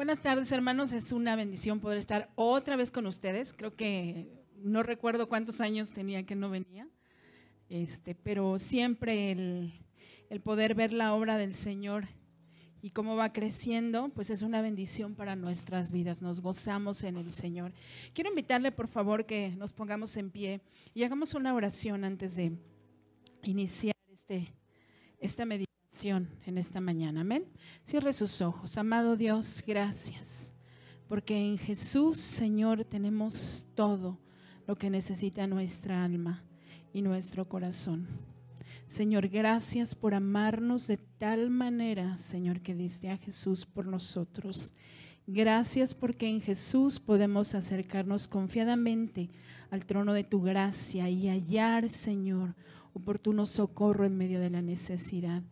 Buenas tardes, hermanos. Es una bendición poder estar otra vez con ustedes. Creo que no recuerdo cuántos años tenía que no venía, pero siempre el poder ver la obra del Señor y cómo va creciendo, pues es una bendición para nuestras vidas. Nos gozamos en el Señor. Quiero invitarle, por favor, que nos pongamos en pie y hagamos una oración antes de iniciar esta meditación en esta mañana. Amén. Cierre sus ojos. Amado Dios, gracias, porque en Jesús, Señor, tenemos todo lo que necesita nuestra alma y nuestro corazón. Señor, gracias por amarnos de tal manera, Señor, que diste a Jesús por nosotros. Gracias porque en Jesús podemos acercarnos confiadamente al trono de tu gracia y hallar, Señor, oportuno socorro en medio de la necesidad.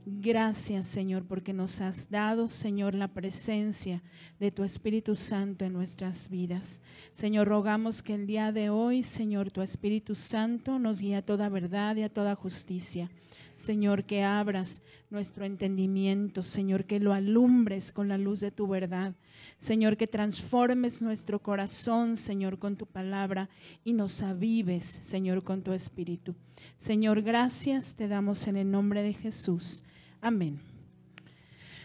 Gracias, Señor, porque nos has dado, Señor, la presencia de tu Espíritu Santo en nuestras vidas. Señor, rogamos que el día de hoy, Señor, tu Espíritu Santo nos guíe a toda verdad y a toda justicia. Señor, que abras nuestro entendimiento, Señor, que lo alumbres con la luz de tu verdad. Señor, que transformes nuestro corazón, Señor, con tu palabra y nos avives, Señor, con tu Espíritu. Señor, gracias te damos en el nombre de Jesús. Amén.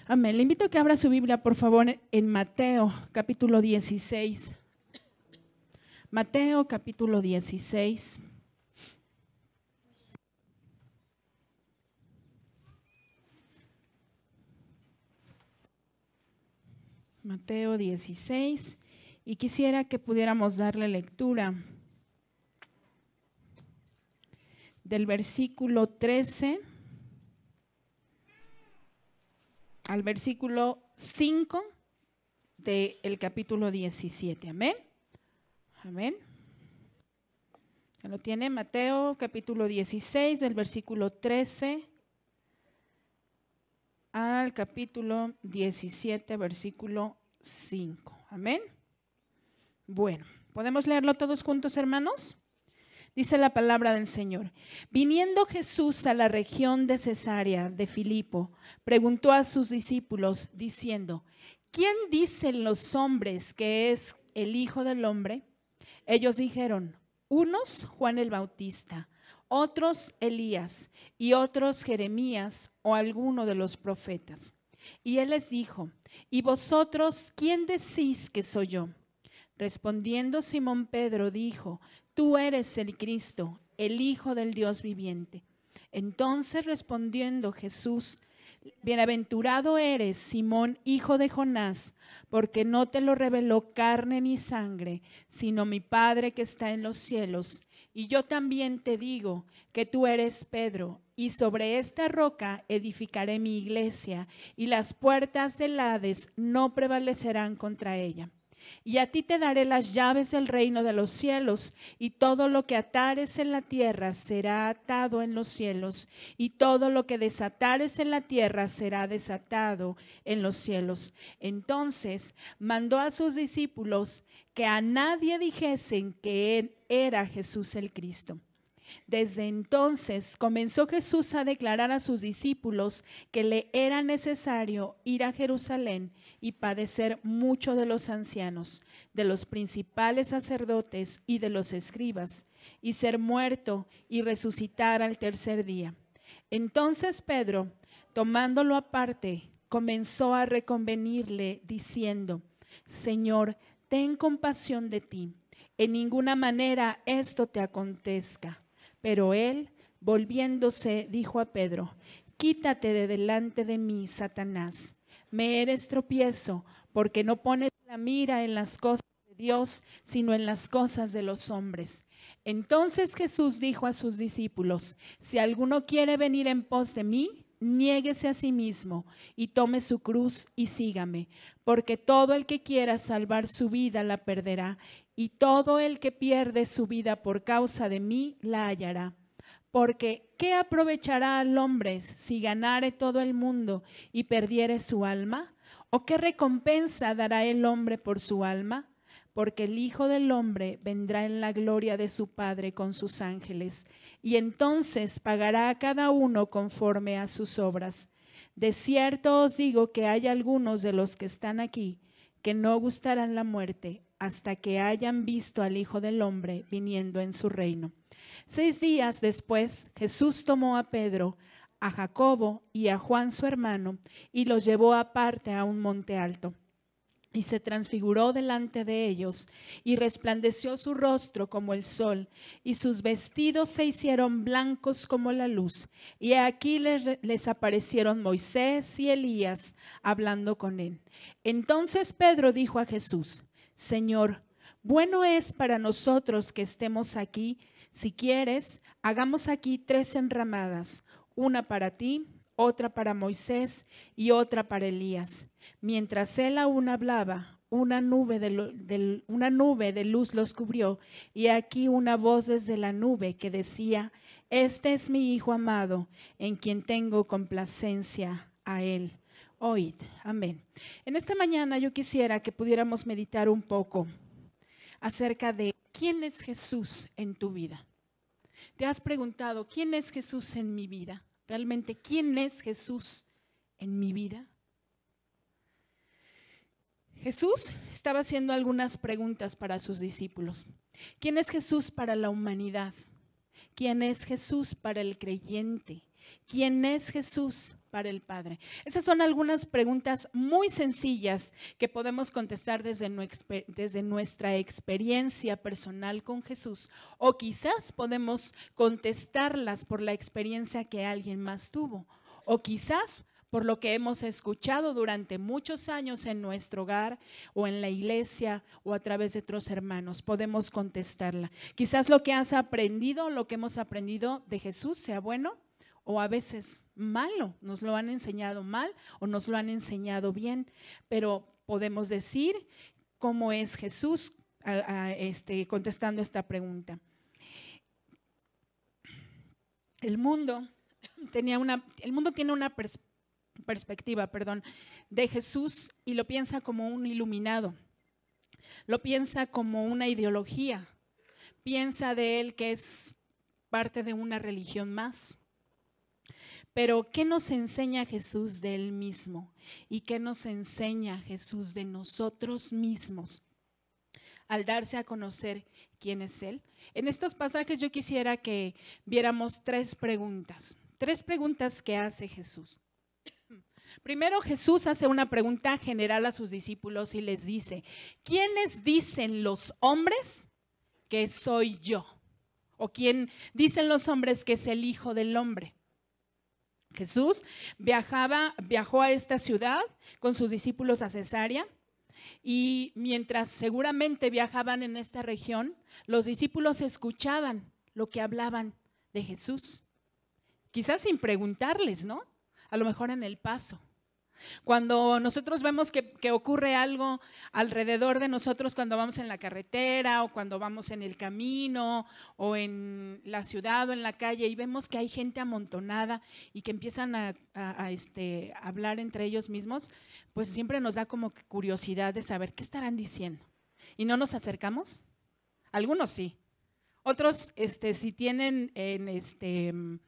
Amén. Le invito a que abra su Biblia, por favor, en Mateo, capítulo 16. Mateo, capítulo 16. Mateo 16, y quisiera que pudiéramos darle lectura del versículo 13 al versículo 5 del capítulo 17. Amén. Amén. ¿Ya lo tiene? Mateo capítulo 16, del versículo 13 al capítulo 17, versículo 5. Amén. Bueno, ¿podemos leerlo todos juntos, hermanos? Dice la palabra del Señor. Viniendo Jesús a la región de Cesarea de Filipo, preguntó a sus discípulos diciendo: ¿quién dicen los hombres que es el Hijo del Hombre? Ellos dijeron: unos Juan el Bautista, otros Elías y otros Jeremías o alguno de los profetas. Y él les dijo: ¿y vosotros quién decís que soy yo? Respondiendo Simón Pedro dijo: tú eres el Cristo, el Hijo del Dios viviente. Entonces respondiendo Jesús: bienaventurado eres, Simón, hijo de Jonás, porque no te lo reveló carne ni sangre, sino mi Padre que está en los cielos. Y yo también te digo que tú eres Pedro, y sobre esta roca edificaré mi iglesia, y las puertas del Hades no prevalecerán contra ella. Y a ti te daré las llaves del reino de los cielos, y todo lo que atares en la tierra será atado en los cielos, y todo lo que desatares en la tierra será desatado en los cielos. Entonces mandó a sus discípulos que a nadie dijesen que él era Jesús el Cristo. Desde entonces comenzó Jesús a declarar a sus discípulos que le era necesario ir a Jerusalén y padecer mucho de los ancianos, de los principales sacerdotes y de los escribas, y ser muerto y resucitar al tercer día. Entonces Pedro, tomándolo aparte, comenzó a reconvenirle diciendo: Señor, ten compasión de ti, en ninguna manera esto te acontezca. Pero él, volviéndose, dijo a Pedro: quítate de delante de mí, Satanás. Me eres tropiezo, porque no pones la mira en las cosas de Dios, sino en las cosas de los hombres. Entonces Jesús dijo a sus discípulos: si alguno quiere venir en pos de mí, niéguese a sí mismo y tome su cruz y sígame, porque todo el que quiera salvar su vida la perderá, y todo el que pierde su vida por causa de mí la hallará. Porque ¿qué aprovechará al hombre si ganare todo el mundo y perdiere su alma? ¿O qué recompensa dará el hombre por su alma? Porque el Hijo del Hombre vendrá en la gloria de su Padre con sus ángeles, y entonces pagará a cada uno conforme a sus obras. De cierto os digo que hay algunos de los que están aquí que no gustarán la muerte hasta que hayan visto al Hijo del Hombre viniendo en su reino. 6 días después, Jesús tomó a Pedro, a Jacobo y a Juan su hermano, y los llevó aparte a un monte alto. Y se transfiguró delante de ellos, y resplandeció su rostro como el sol, y sus vestidos se hicieron blancos como la luz. Y aquí les aparecieron Moisés y Elías hablando con él. Entonces Pedro dijo a Jesús: Señor, bueno es para nosotros que estemos aquí. Si quieres, hagamos aquí 3 enramadas, una para ti, otra para Moisés y otra para Elías. Mientras él aún hablaba, una nube de luz los cubrió, y aquí una voz desde la nube que decía: Este es mi Hijo amado, en quien tengo complacencia, a él oíd. Amén. En esta mañana yo quisiera que pudiéramos meditar un poco acerca de quién es Jesús en tu vida. ¿Te has preguntado quién es Jesús en mi vida? ¿Realmente quién es Jesús en mi vida? Jesús estaba haciendo algunas preguntas para sus discípulos. ¿Quién es Jesús para la humanidad? ¿Quién es Jesús para el creyente? ¿Quién es Jesús para el Padre? Esas son algunas preguntas muy sencillas que podemos contestar desde nuestra experiencia personal con Jesús, o quizás podemos contestarlas por la experiencia que alguien más tuvo, o quizás por lo que hemos escuchado durante muchos años en nuestro hogar o en la iglesia o a través de otros hermanos. Podemos contestarla. Quizás lo que has aprendido, lo que hemos aprendido de Jesús sea bueno o a veces malo. Nos lo han enseñado mal o nos lo han enseñado bien, pero podemos decir cómo es Jesús contestando esta pregunta. El mundo tiene una perspectiva de Jesús y lo piensa como un iluminado, lo piensa como una ideología, piensa de él que es parte de una religión más. Pero ¿qué nos enseña Jesús de él mismo? ¿Y qué nos enseña Jesús de nosotros mismos al darse a conocer quién es él? En estos pasajes yo quisiera que viéramos 3 preguntas que hace Jesús. Primero, Jesús hace una pregunta general a sus discípulos y les dice: ¿quiénes dicen los hombres que soy yo? ¿O quién dicen los hombres que es el Hijo del Hombre? Jesús viajó a esta ciudad con sus discípulos a Cesarea, y mientras seguramente viajaban en esta región, los discípulos escuchaban lo que hablaban de Jesús. Quizás sin preguntarles, ¿no? A lo mejor en el paso. Cuando nosotros vemos que ocurre algo alrededor de nosotros, cuando vamos en la carretera o cuando vamos en el camino o en la ciudad o en la calle y vemos que hay gente amontonada y que empiezan a hablar entre ellos mismos, pues siempre nos da como curiosidad de saber qué estarán diciendo. ¿Y no nos acercamos? Algunos sí. Otros, si tienen en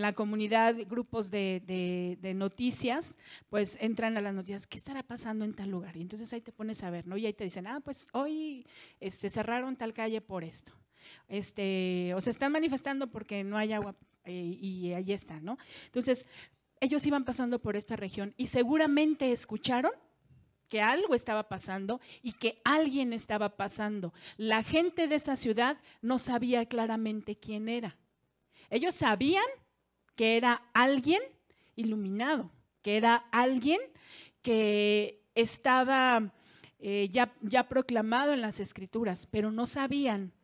la comunidad grupos de noticias, pues entran a las noticias: ¿qué estará pasando en tal lugar? Y entonces ahí te pones a ver, ¿no? Y ahí te dicen: pues hoy cerraron tal calle por esto. O se están manifestando porque no hay agua, y ahí está, ¿no? Entonces, ellos iban pasando por esta región y seguramente escucharon que algo estaba pasando y que alguien estaba pasando. La gente de esa ciudad no sabía claramente quién era. Ellos sabían que era alguien iluminado, que era alguien que estaba ya proclamado en las Escrituras, pero no sabían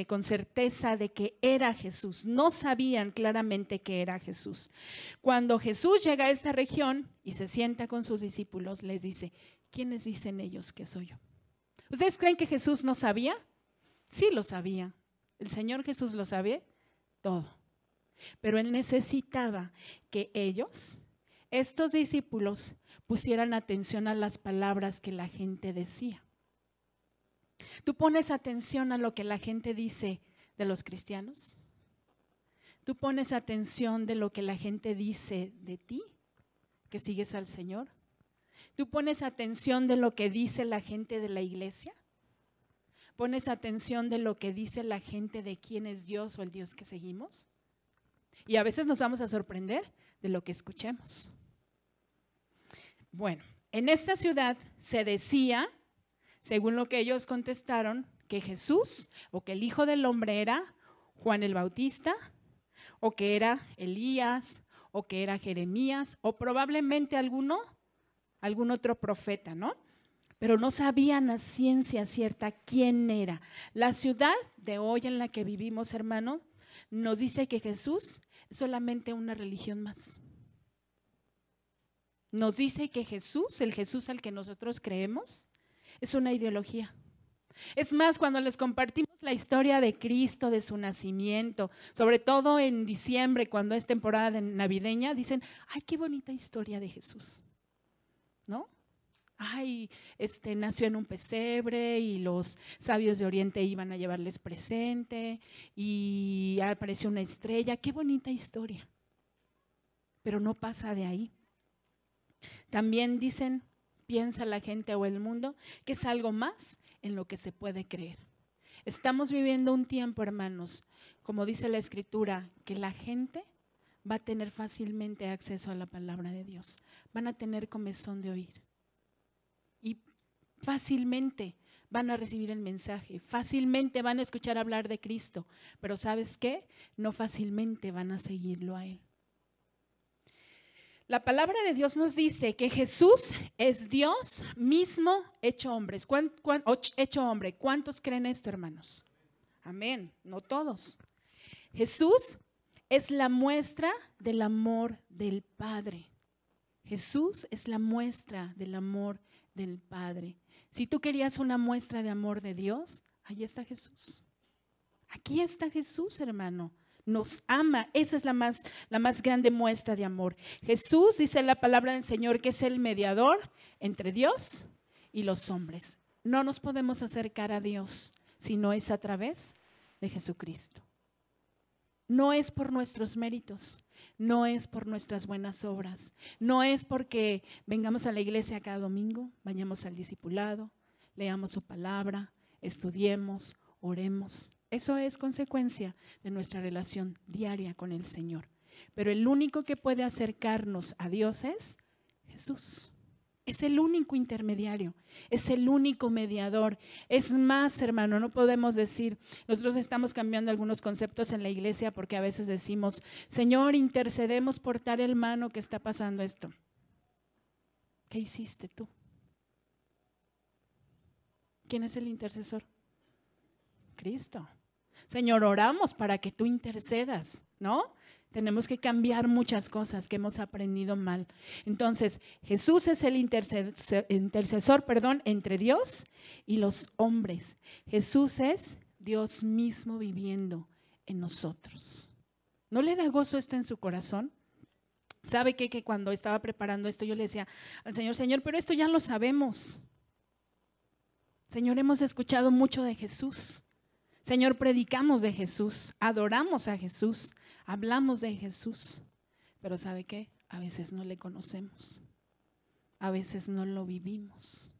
con certeza de que era Jesús. No sabían claramente que era Jesús. Cuando Jesús llega a esta región y se sienta con sus discípulos, les dice: ¿quiénes dicen ellos que soy yo? ¿Ustedes creen que Jesús no sabía? Sí lo sabía. El Señor Jesús lo sabía todo. Pero Él necesitaba que ellos, estos discípulos, pusieran atención a las palabras que la gente decía. ¿Tú pones atención a lo que la gente dice de los cristianos? ¿Tú pones atención de lo que la gente dice de ti, que sigues al Señor? ¿Tú pones atención de lo que dice la gente de la iglesia? ¿Pones atención de lo que dice la gente de quién es Dios o el Dios que seguimos? Y a veces nos vamos a sorprender de lo que escuchemos. Bueno, en esta ciudad se decía, según lo que ellos contestaron, que Jesús o que el Hijo del Hombre era Juan el Bautista, o que era Elías, o que era Jeremías, o probablemente algún otro profeta, ¿no? Pero no sabían a ciencia cierta quién era. La ciudad de hoy en la que vivimos, hermano, nos dice que Jesús es solamente una religión más. Nos dice que Jesús, el Jesús al que nosotros creemos, es una ideología. Es más, cuando les compartimos la historia de Cristo, de su nacimiento, sobre todo en diciembre, cuando es temporada navideña, dicen, ¡ay, qué bonita historia de Jesús! ¿No? Ay, nació en un pesebre y los sabios de Oriente iban a llevarles presente y apareció una estrella. ¡Qué bonita historia! Pero no pasa de ahí. También dicen, piensa la gente o el mundo, que es algo más en lo que se puede creer. Estamos viviendo un tiempo, hermanos, como dice la Escritura, que la gente va a tener fácilmente acceso a la palabra de Dios. Van a tener comezón de oír. Y fácilmente van a recibir el mensaje, fácilmente van a escuchar hablar de Cristo. Pero ¿sabes qué? No fácilmente van a seguirlo a Él. La palabra de Dios nos dice que Jesús es Dios mismo hecho hombre. Hecho hombre. ¿Cuántos creen esto, hermanos? Amén. No todos. Jesús es la muestra del amor del Padre. Jesús es la muestra del amor del Padre. Si tú querías una muestra de amor de Dios, ahí está Jesús. Aquí está Jesús, hermano. Nos ama, esa es la más grande muestra de amor. Jesús, dice la palabra del Señor, que es el mediador entre Dios y los hombres. No nos podemos acercar a Dios si no es a través de Jesucristo. No es por nuestros méritos, no es por nuestras buenas obras, no es porque vengamos a la iglesia cada domingo, vayamos al discipulado, leamos su palabra, estudiemos, oremos. Eso es consecuencia de nuestra relación diaria con el Señor. Pero el único que puede acercarnos a Dios es Jesús. Es el único intermediario, es el único mediador. Es más, hermano, no podemos decir, nosotros estamos cambiando algunos conceptos en la iglesia porque a veces decimos, Señor, intercedemos por tal hermano que está pasando esto. ¿Qué hiciste tú? ¿Quién es el intercesor? Cristo. Señor, oramos para que tú intercedas, ¿no? Tenemos que cambiar muchas cosas que hemos aprendido mal. Entonces, Jesús es el intercesor, entre Dios y los hombres. Jesús es Dios mismo viviendo en nosotros. ¿No le da gozo esto en su corazón? ¿Sabe qué? Que cuando estaba preparando esto yo le decía al Señor, Señor, pero esto ya lo sabemos. Señor, hemos escuchado mucho de Jesús. Señor, predicamos de Jesús, adoramos a Jesús, hablamos de Jesús. Pero ¿sabe qué? A veces no le conocemos. A veces no lo vivimos.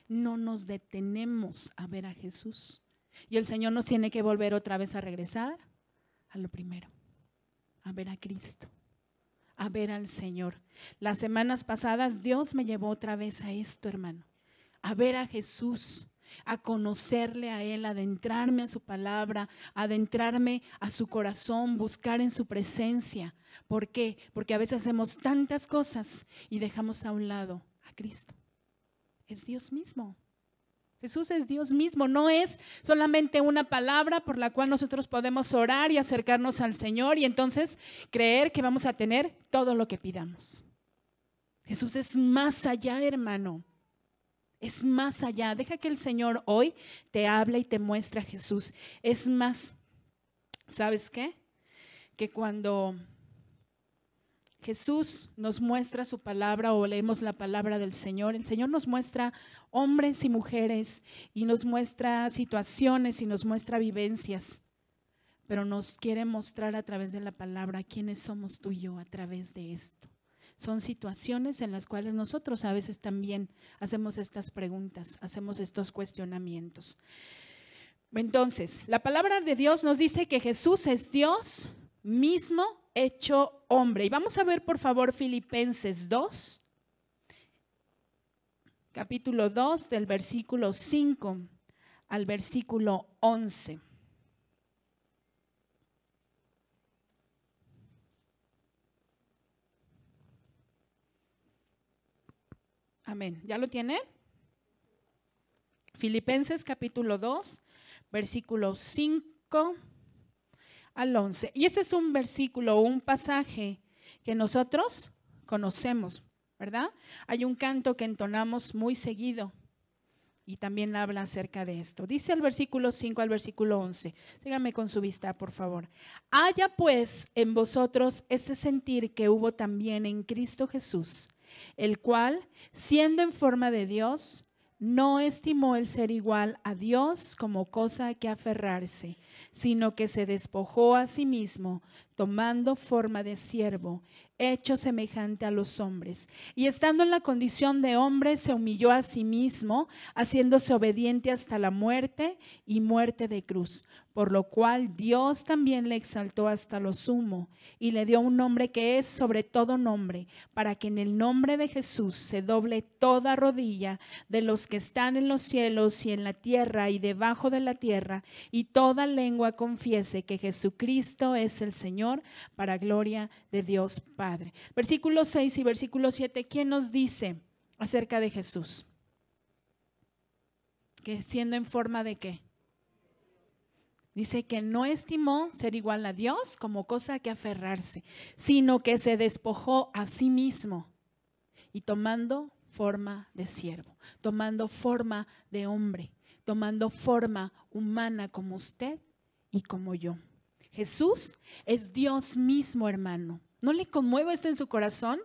No nos detenemos a ver a Jesús. Y el Señor nos tiene que volver otra vez a regresar a lo primero, a ver a Cristo, a ver al Señor. Las semanas pasadas Dios me llevó otra vez a esto, hermano, a ver a Jesús, a conocerle a Él, adentrarme a su palabra, adentrarme a su corazón, buscar en su presencia. ¿Por qué? Porque a veces hacemos tantas cosas y dejamos a un lado a Cristo. Es Dios mismo. Jesús es Dios mismo, no es solamente una palabra por la cual nosotros podemos orar y acercarnos al Señor y entonces creer que vamos a tener todo lo que pidamos. Jesús es más allá, hermano. Es más allá. Deja que el Señor hoy te hable y te muestre a Jesús. Es más, ¿sabes qué? Que cuando Jesús nos muestra su palabra o leemos la palabra del Señor, el Señor nos muestra hombres y mujeres y nos muestra situaciones y nos muestra vivencias, pero nos quiere mostrar a través de la palabra quiénes somos tú y yo a través de esto. Son situaciones en las cuales nosotros a veces también hacemos estas preguntas, hacemos estos cuestionamientos. Entonces, la palabra de Dios nos dice que Jesús es Dios mismo hecho hombre. Y vamos a ver, por favor, Filipenses 2, capítulo 2, del versículo 5 al versículo 11. Amén. ¿Ya lo tiene? Filipenses capítulo 2, versículos 5 al 11. Y este es un versículo, un pasaje que nosotros conocemos, ¿verdad? Hay un canto que entonamos muy seguido y también habla acerca de esto. Dice el versículo 5 al versículo 11. Síganme con su vista, por favor. Haya pues en vosotros este sentir que hubo también en Cristo Jesús, el cual, siendo en forma de Dios, no estimó el ser igual a Dios como cosa a que aferrarse, sino que se despojó a sí mismo, tomando forma de siervo, hecho semejante a los hombres. Y estando en la condición de hombre, se humilló a sí mismo, haciéndose obediente hasta la muerte y muerte de cruz. Por lo cual Dios también le exaltó hasta lo sumo y le dio un nombre que es sobre todo nombre, para que en el nombre de Jesús se doble toda rodilla de los que están en los cielos y en la tierra y debajo de la tierra, y toda lengua confiese que Jesucristo es el Señor, para gloria de Dios Padre. Versículo 6 y versículo 7, ¿quién nos dice acerca de Jesús? Que siendo en forma de ¿qué? Dice que no estimó ser igual a Dios como cosa a que aferrarse, sino que se despojó a sí mismo y tomando forma de siervo, tomando forma de hombre, tomando forma humana como usted y como yo. Jesús es Dios mismo, hermano. ¿No le conmueve esto en su corazón?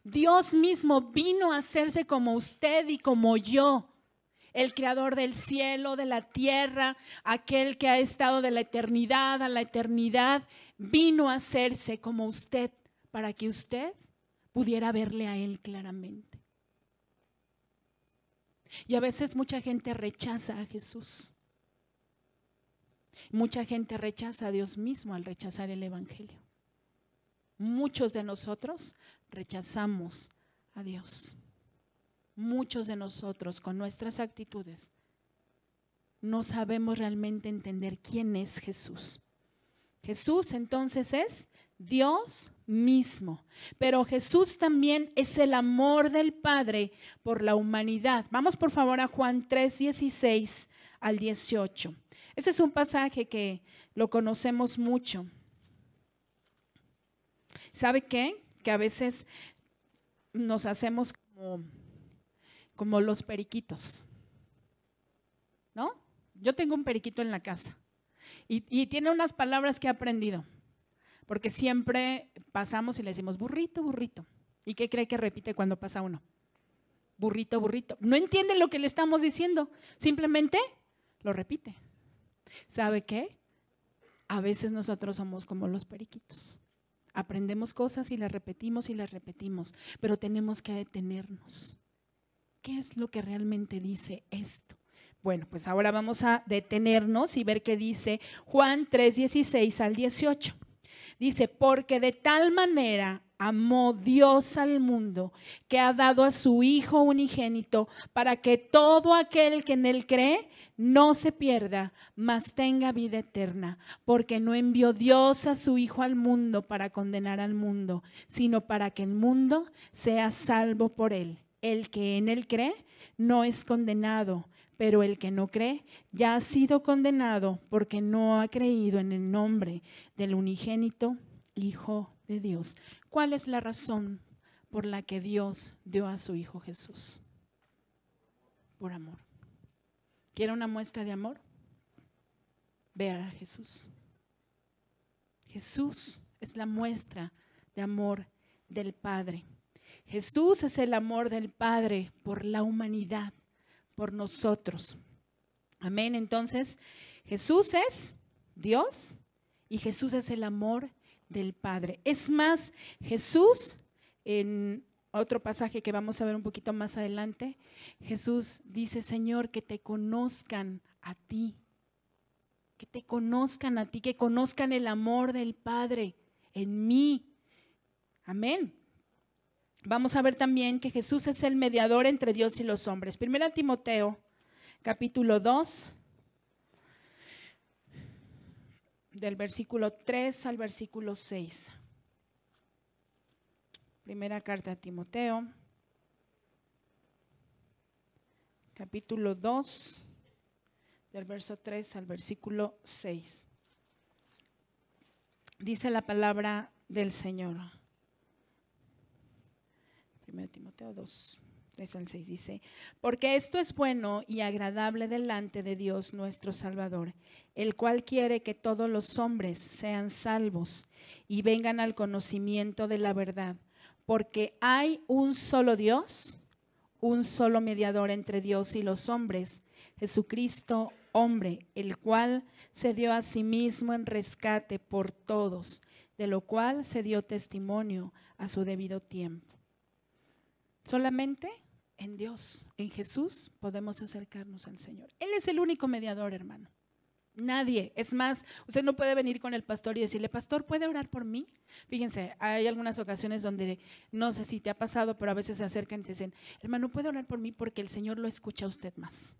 Dios mismo vino a hacerse como usted y como yo. El creador del cielo, de la tierra, aquel que ha estado de la eternidad a la eternidad, vino a hacerse como usted para que usted pudiera verle a Él claramente. Y a veces mucha gente rechaza a Jesús. Mucha gente rechaza a Dios mismo al rechazar el Evangelio. Muchos de nosotros rechazamos a Dios. Muchos de nosotros con nuestras actitudes no sabemos realmente entender quién es Jesús. Jesús entonces es Dios mismo, pero Jesús también es el amor del Padre por la humanidad. Vamos por favor a Juan 3, 16 al 18. Ese es un pasaje que lo conocemos mucho. ¿Sabe qué? Que a veces nos hacemos como los periquitos, ¿no? Yo tengo un periquito en la casa y tiene unas palabras que he aprendido, porque siempre pasamos y le decimos burrito, burrito. ¿Y qué cree que repite cuando pasa uno? Burrito, burrito. No entiende lo que le estamos diciendo, simplemente lo repite. ¿Sabe qué? A veces nosotros somos como los periquitos. Aprendemos cosas y las repetimos, pero tenemos que detenernos. ¿Qué es lo que realmente dice esto? Bueno, pues ahora vamos a detenernos y ver qué dice Juan 3, 16 al 18. Dice, porque de tal manera amó Dios al mundo que ha dado a su Hijo unigénito para que todo aquel que en Él cree no se pierda, mas tenga vida eterna. Porque no envió Dios a su Hijo al mundo para condenar al mundo, sino para que el mundo sea salvo por Él. El que en Él cree no es condenado, pero el que no cree ya ha sido condenado porque no ha creído en el nombre del unigénito Hijo de Dios. ¿Cuál es la razón por la que Dios dio a su Hijo Jesús? Por amor. ¿Quiere una muestra de amor? Vea a Jesús. Jesús es la muestra de amor del Padre. Jesús es el amor del Padre por la humanidad, por nosotros. Amén. Entonces, Jesús es Dios y Jesús es el amor del Padre. Es más, Jesús en otro pasaje que vamos a ver un poquito más adelante, Jesús dice, Señor, que te conozcan a ti, que te conozcan a ti, que conozcan el amor del Padre en mí. Amén. Vamos a ver también que Jesús es el mediador entre Dios y los hombres. 1 Timoteo, capítulo 2, del versículo 3 al versículo 6. Primera carta a Timoteo, capítulo 2, del verso 3 al versículo 6. Dice la palabra del Señor. 1 Timoteo 2, 3 al 6 dice, porque esto es bueno y agradable delante de Dios nuestro Salvador, el cual quiere que todos los hombres sean salvos y vengan al conocimiento de la verdad, porque hay un solo Dios, un solo mediador entre Dios y los hombres, Jesucristo hombre, el cual se dio a sí mismo en rescate por todos, de lo cual se dio testimonio a su debido tiempo. Solamente en Dios, en Jesús, podemos acercarnos al Señor. Él es el único mediador, hermano. Nadie. Es más, usted no puede venir con el pastor y decirle, pastor, ¿puede orar por mí? Fíjense, hay algunas ocasiones donde, no sé si te ha pasado, pero a veces se acercan y te dicen, hermano, ¿puede orar por mí? Porque el Señor lo escucha a usted más.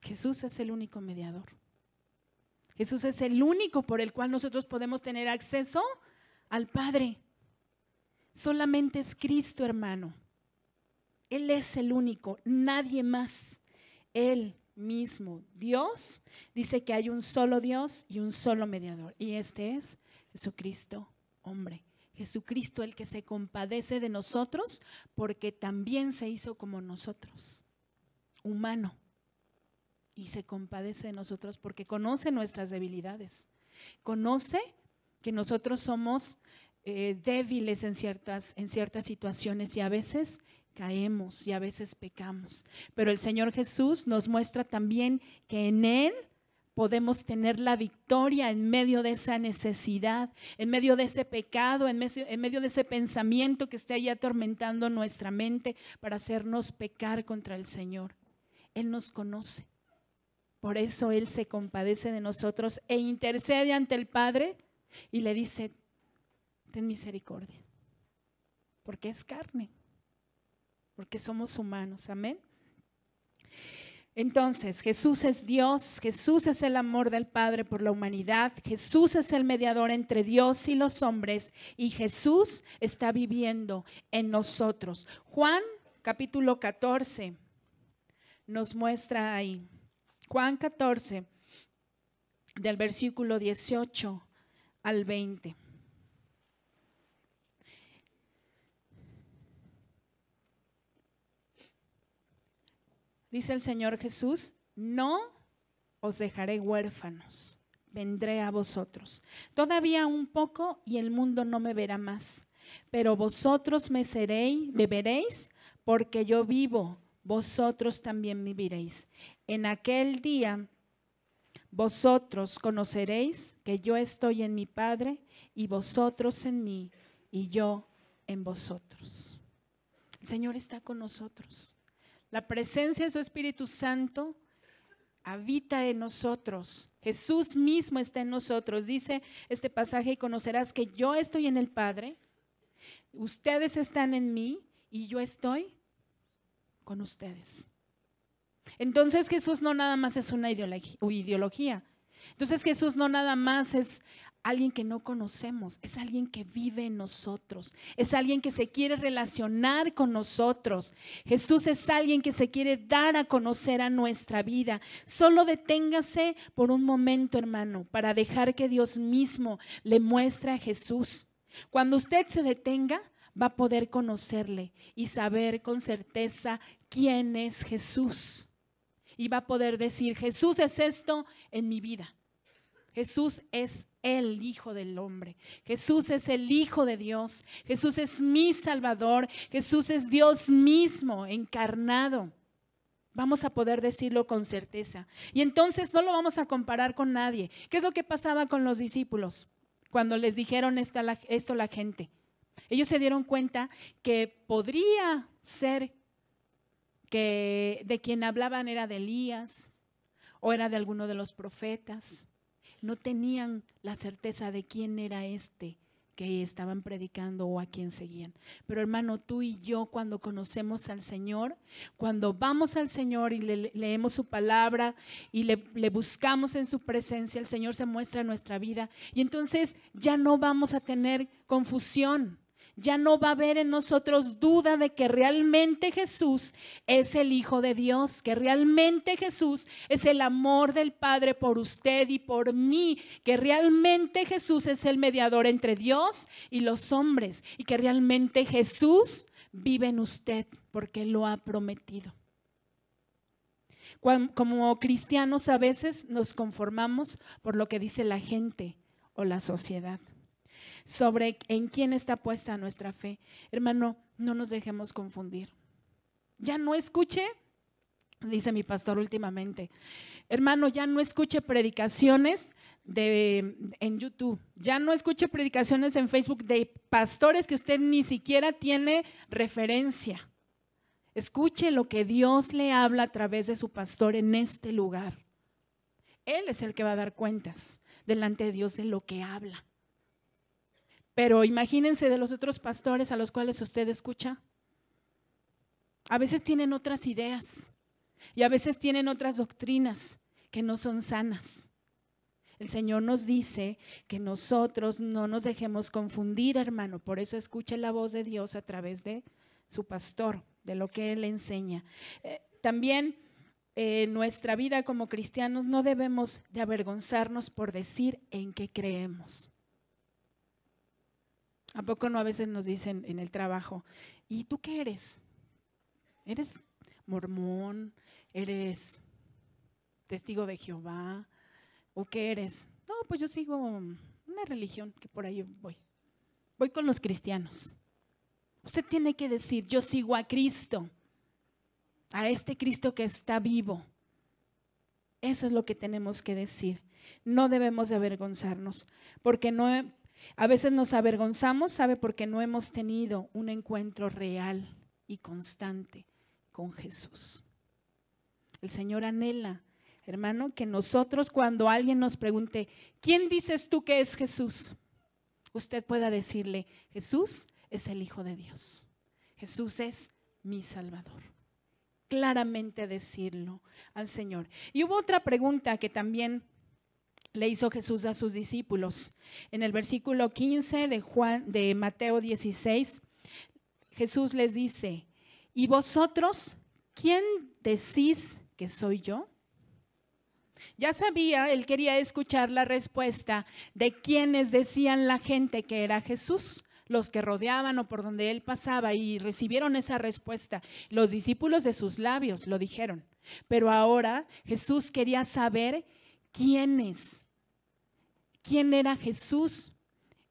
Jesús es el único mediador. Jesús es el único por el cual nosotros podemos tener acceso al Padre. Solamente es Cristo, hermano. Él es el único, nadie más. Él mismo, Dios, dice que hay un solo Dios y un solo mediador. Y este es Jesucristo, hombre. Jesucristo, el que se compadece de nosotros porque también se hizo como nosotros, humano. Y se compadece de nosotros porque conoce nuestras debilidades. Conoce que nosotros somos débiles en ciertas situaciones y a veces caemos y a veces pecamos. Pero el Señor Jesús nos muestra también que en Él podemos tener la victoria en medio de esa necesidad, en medio de ese pecado, en medio de ese pensamiento que esté ahí atormentando nuestra mente para hacernos pecar contra el Señor. Él nos conoce. Por eso Él se compadece de nosotros e intercede ante el Padre y le dice, ten misericordia, porque es carne, porque somos humanos, amén. Entonces, Jesús es Dios, Jesús es el amor del Padre por la humanidad, Jesús es el mediador entre Dios y los hombres y Jesús está viviendo en nosotros. Juan capítulo 14 nos muestra ahí, Juan 14 del versículo 18 al 20. Dice el Señor Jesús, no os dejaré huérfanos, vendré a vosotros. Todavía un poco y el mundo no me verá más, pero vosotros me veréis, porque yo vivo, vosotros también viviréis. En aquel día vosotros conoceréis que yo estoy en mi Padre y vosotros en mí y yo en vosotros. El Señor está con nosotros. La presencia de su Espíritu Santo habita en nosotros. Jesús mismo está en nosotros. Dice este pasaje, y conocerás que yo estoy en el Padre, ustedes están en mí y yo estoy con ustedes. Entonces Jesús no nada más es una ideología. Entonces Jesús no nada más es alguien que no conocemos, es alguien que vive en nosotros, es alguien que se quiere relacionar con nosotros. Jesús es alguien que se quiere dar a conocer a nuestra vida. Solo deténgase por un momento, hermano, para dejar que Dios mismo le muestre a Jesús. Cuando usted se detenga, va a poder conocerle y saber con certeza quién es Jesús. Y va a poder decir, Jesús es esto en mi vida. Jesús es el Hijo del Hombre. Jesús es el Hijo de Dios. Jesús es mi Salvador. Jesús es Dios mismo encarnado. Vamos a poder decirlo con certeza. Y entonces no lo vamos a comparar con nadie. ¿Qué es lo que pasaba con los discípulos? cuando les dijeron esto la gente. Ellos se dieron cuenta que podría ser que de quien hablaban era de Elías o era de alguno de los profetas. No tenían la certeza de quién era que estaban predicando o a quién seguían. Pero hermano, tú y yo cuando conocemos al Señor, cuando vamos al Señor y leemos su palabra y le buscamos en su presencia, el Señor se muestra en nuestra vida y entonces ya no vamos a tener confusión. Ya no va a haber en nosotros duda de que realmente Jesús es el Hijo de Dios, que realmente Jesús es el amor del Padre por usted y por mí, que realmente Jesús es el mediador entre Dios y los hombres y que realmente Jesús vive en usted porque lo ha prometido. Como cristianos a veces nos conformamos por lo que dice la gente o la sociedad sobre en quién está puesta nuestra fe. Hermano, no nos dejemos confundir. Ya no escuche, dice mi pastor últimamente, hermano, ya no escuche predicaciones en YouTube, ya no escuche predicaciones en Facebook de pastores que usted ni siquiera tiene referencia. Escuche lo que Dios le habla a través de su pastor en este lugar. Él es el que va a dar cuentas delante de Dios de lo que habla. Pero imagínense de los otros pastores a los cuales usted escucha. A veces tienen otras ideas y a veces tienen otras doctrinas que no son sanas. El Señor nos dice que nosotros no nos dejemos confundir, hermano. Por eso escuche la voz de Dios a través de su pastor, de lo que Él enseña. También en nuestra vida como cristianos no debemos de avergonzarnos por decir en qué creemos. ¿A poco no a veces nos dicen en el trabajo, ¿y tú qué eres? ¿Eres mormón? ¿Eres testigo de Jehová? ¿O qué eres? No, pues yo sigo una religión que por ahí voy. Voy con los cristianos. Usted tiene que decir, yo sigo a Cristo, a este Cristo que está vivo. Eso es lo que tenemos que decir. No debemos de avergonzarnos, porque a veces nos avergonzamos, ¿sabe? Porque no hemos tenido un encuentro real y constante con Jesús. El Señor anhela, hermano, que nosotros cuando alguien nos pregunte, ¿quién dices tú que es Jesús? Usted pueda decirle, Jesús es el Hijo de Dios. Jesús es mi Salvador. Claramente decirlo al Señor. Y hubo otra pregunta que también le hizo Jesús a sus discípulos. En el versículo 15 de Mateo 16, Jesús les dice, ¿y vosotros quién decís que soy yo? Ya sabía, él quería escuchar la respuesta de quienes decían la gente que era Jesús, los que rodeaban o por donde él pasaba, y recibieron esa respuesta. Los discípulos de sus labios lo dijeron, pero ahora Jesús quería saber quién era Jesús,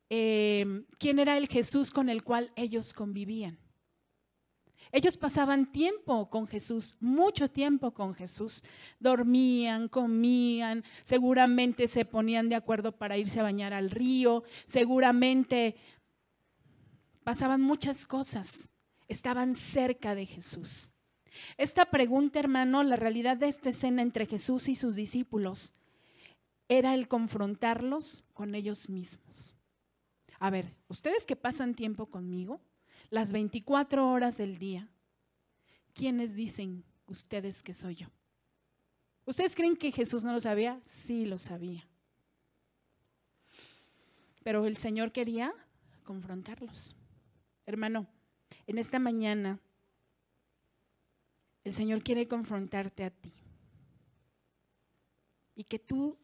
quién era el Jesús con el cual ellos convivían. Ellos pasaban tiempo con Jesús, mucho tiempo con Jesús. Dormían, comían, seguramente se ponían de acuerdo para irse a bañar al río, seguramente pasaban muchas cosas, estaban cerca de Jesús. Esta pregunta, hermano, la realidad de esta escena entre Jesús y sus discípulos era el confrontarlos con ellos mismos. A ver, ustedes que pasan tiempo conmigo, las 24 horas del día, ¿quiénes dicen ustedes que soy yo? ¿Ustedes creen que Jesús no lo sabía? Sí lo sabía. Pero el Señor quería confrontarlos. Hermano, en esta mañana el Señor quiere confrontarte a ti. Y que tú,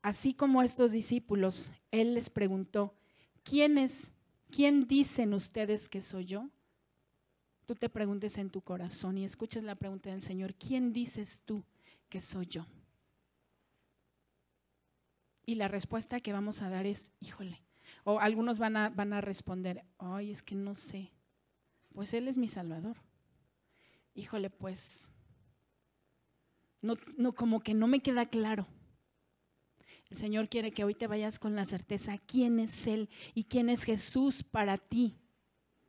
así como estos discípulos, Él les preguntó, ¿quién dicen ustedes que soy yo? Tú te preguntes en tu corazón y escuches la pregunta del Señor, ¿quién dices tú que soy yo? Y la respuesta que vamos a dar es, híjole, o algunos van a responder, ay, es que no sé, pues Él es mi Salvador. Híjole, pues, no, como que no me queda claro. El Señor quiere que hoy te vayas con la certeza quién es Él y quién es Jesús para ti.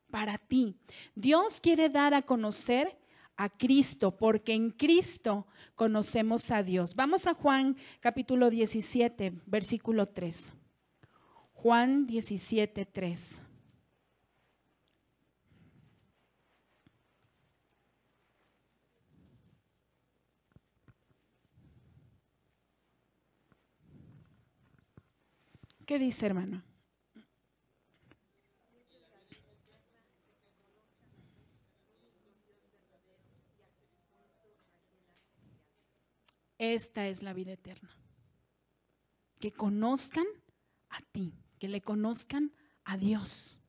Para ti. Dios quiere dar a conocer a Cristo, porque en Cristo conocemos a Dios. Vamos a Juan capítulo 17, versículo 3. Juan 17, 3. ¿Qué dice, hermano? Esta es la vida eterna. Que conozcan a ti, que le conozcan a Dios.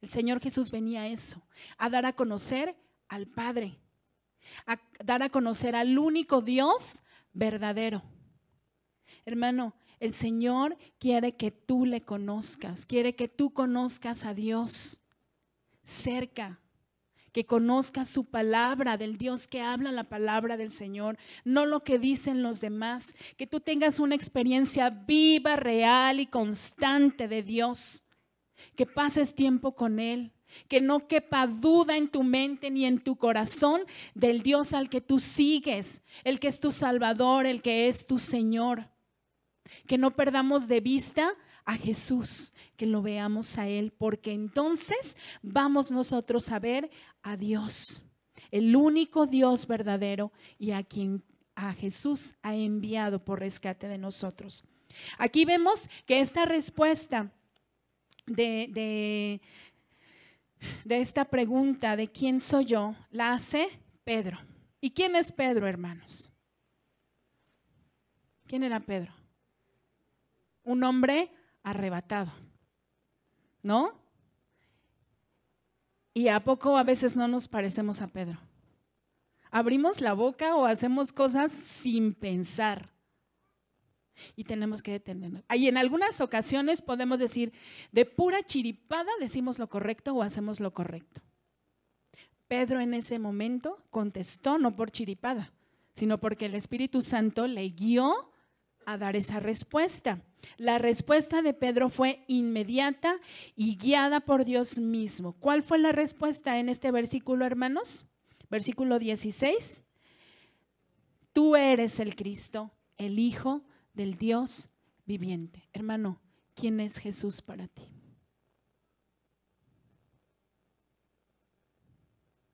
El Señor Jesús venía a eso, a dar a conocer al Padre, a dar a conocer al único Dios verdadero. Hermano, el Señor quiere que tú le conozcas, quiere que tú conozcas a Dios cerca, que conozcas su palabra, del Dios que habla la palabra del Señor, no lo que dicen los demás, que tú tengas una experiencia viva, real y constante de Dios, que pases tiempo con Él, que no quepa duda en tu mente ni en tu corazón del Dios al que tú sigues, el que es tu Salvador, el que es tu Señor. Que no perdamos de vista a Jesús, que lo veamos a Él, porque entonces vamos nosotros a ver a Dios, el único Dios verdadero y a quien a Jesús ha enviado por rescate de nosotros. Aquí vemos que esta respuesta de esta pregunta de quién soy yo, la hace Pedro. ¿Y quién es Pedro, hermanos? ¿Quién era Pedro? Un hombre arrebatado, ¿no? ¿Y a poco a veces no nos parecemos a Pedro? Abrimos la boca o hacemos cosas sin pensar. Y tenemos que detenernos. Y en algunas ocasiones podemos decir, de pura chiripada decimos lo correcto o hacemos lo correcto. Pedro en ese momento contestó no por chiripada, sino porque el Espíritu Santo le guió a dar esa respuesta. La respuesta de Pedro fue inmediata y guiada por Dios mismo. ¿Cuál fue la respuesta en este versículo, hermanos? Versículo 16. Tú eres el Cristo, el Hijo del Dios viviente. Hermano, ¿quién es Jesús para ti?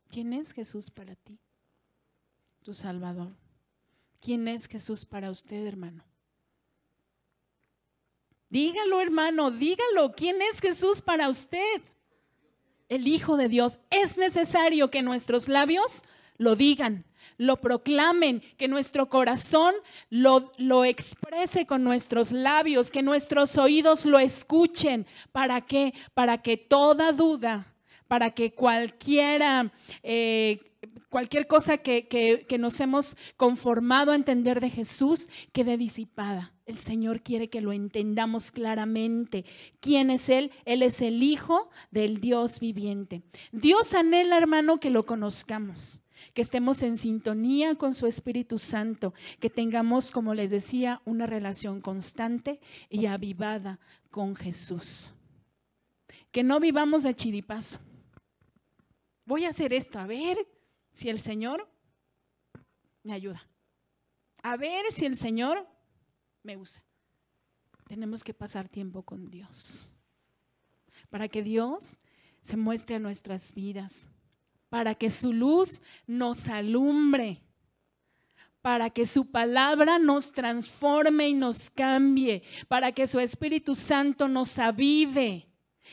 ¿Quién es Jesús para ti? Tu Salvador. ¿Quién es Jesús para usted, hermano? Dígalo, hermano, dígalo. ¿Quién es Jesús para usted? El Hijo de Dios. Es necesario que nuestros labios lo digan, lo proclamen, que nuestro corazón lo exprese con nuestros labios, que nuestros oídos lo escuchen. ¿Para qué? Para que toda duda, para que cualquier cosa que nos hemos conformado a entender de Jesús quede disipada. El Señor quiere que lo entendamos claramente. ¿Quién es Él? Él es el Hijo del Dios viviente. Dios anhela, hermano, que lo conozcamos, que estemos en sintonía con su Espíritu Santo, que tengamos, como les decía, una relación constante y avivada con Jesús. Que no vivamos de chiripazo. Voy a hacer esto, a ver si el Señor me ayuda. A ver si el Señor me usa. Tenemos que pasar tiempo con Dios para que Dios se muestre a nuestras vidas, para que su luz nos alumbre, para que su palabra nos transforme y nos cambie, para que su Espíritu Santo nos avive.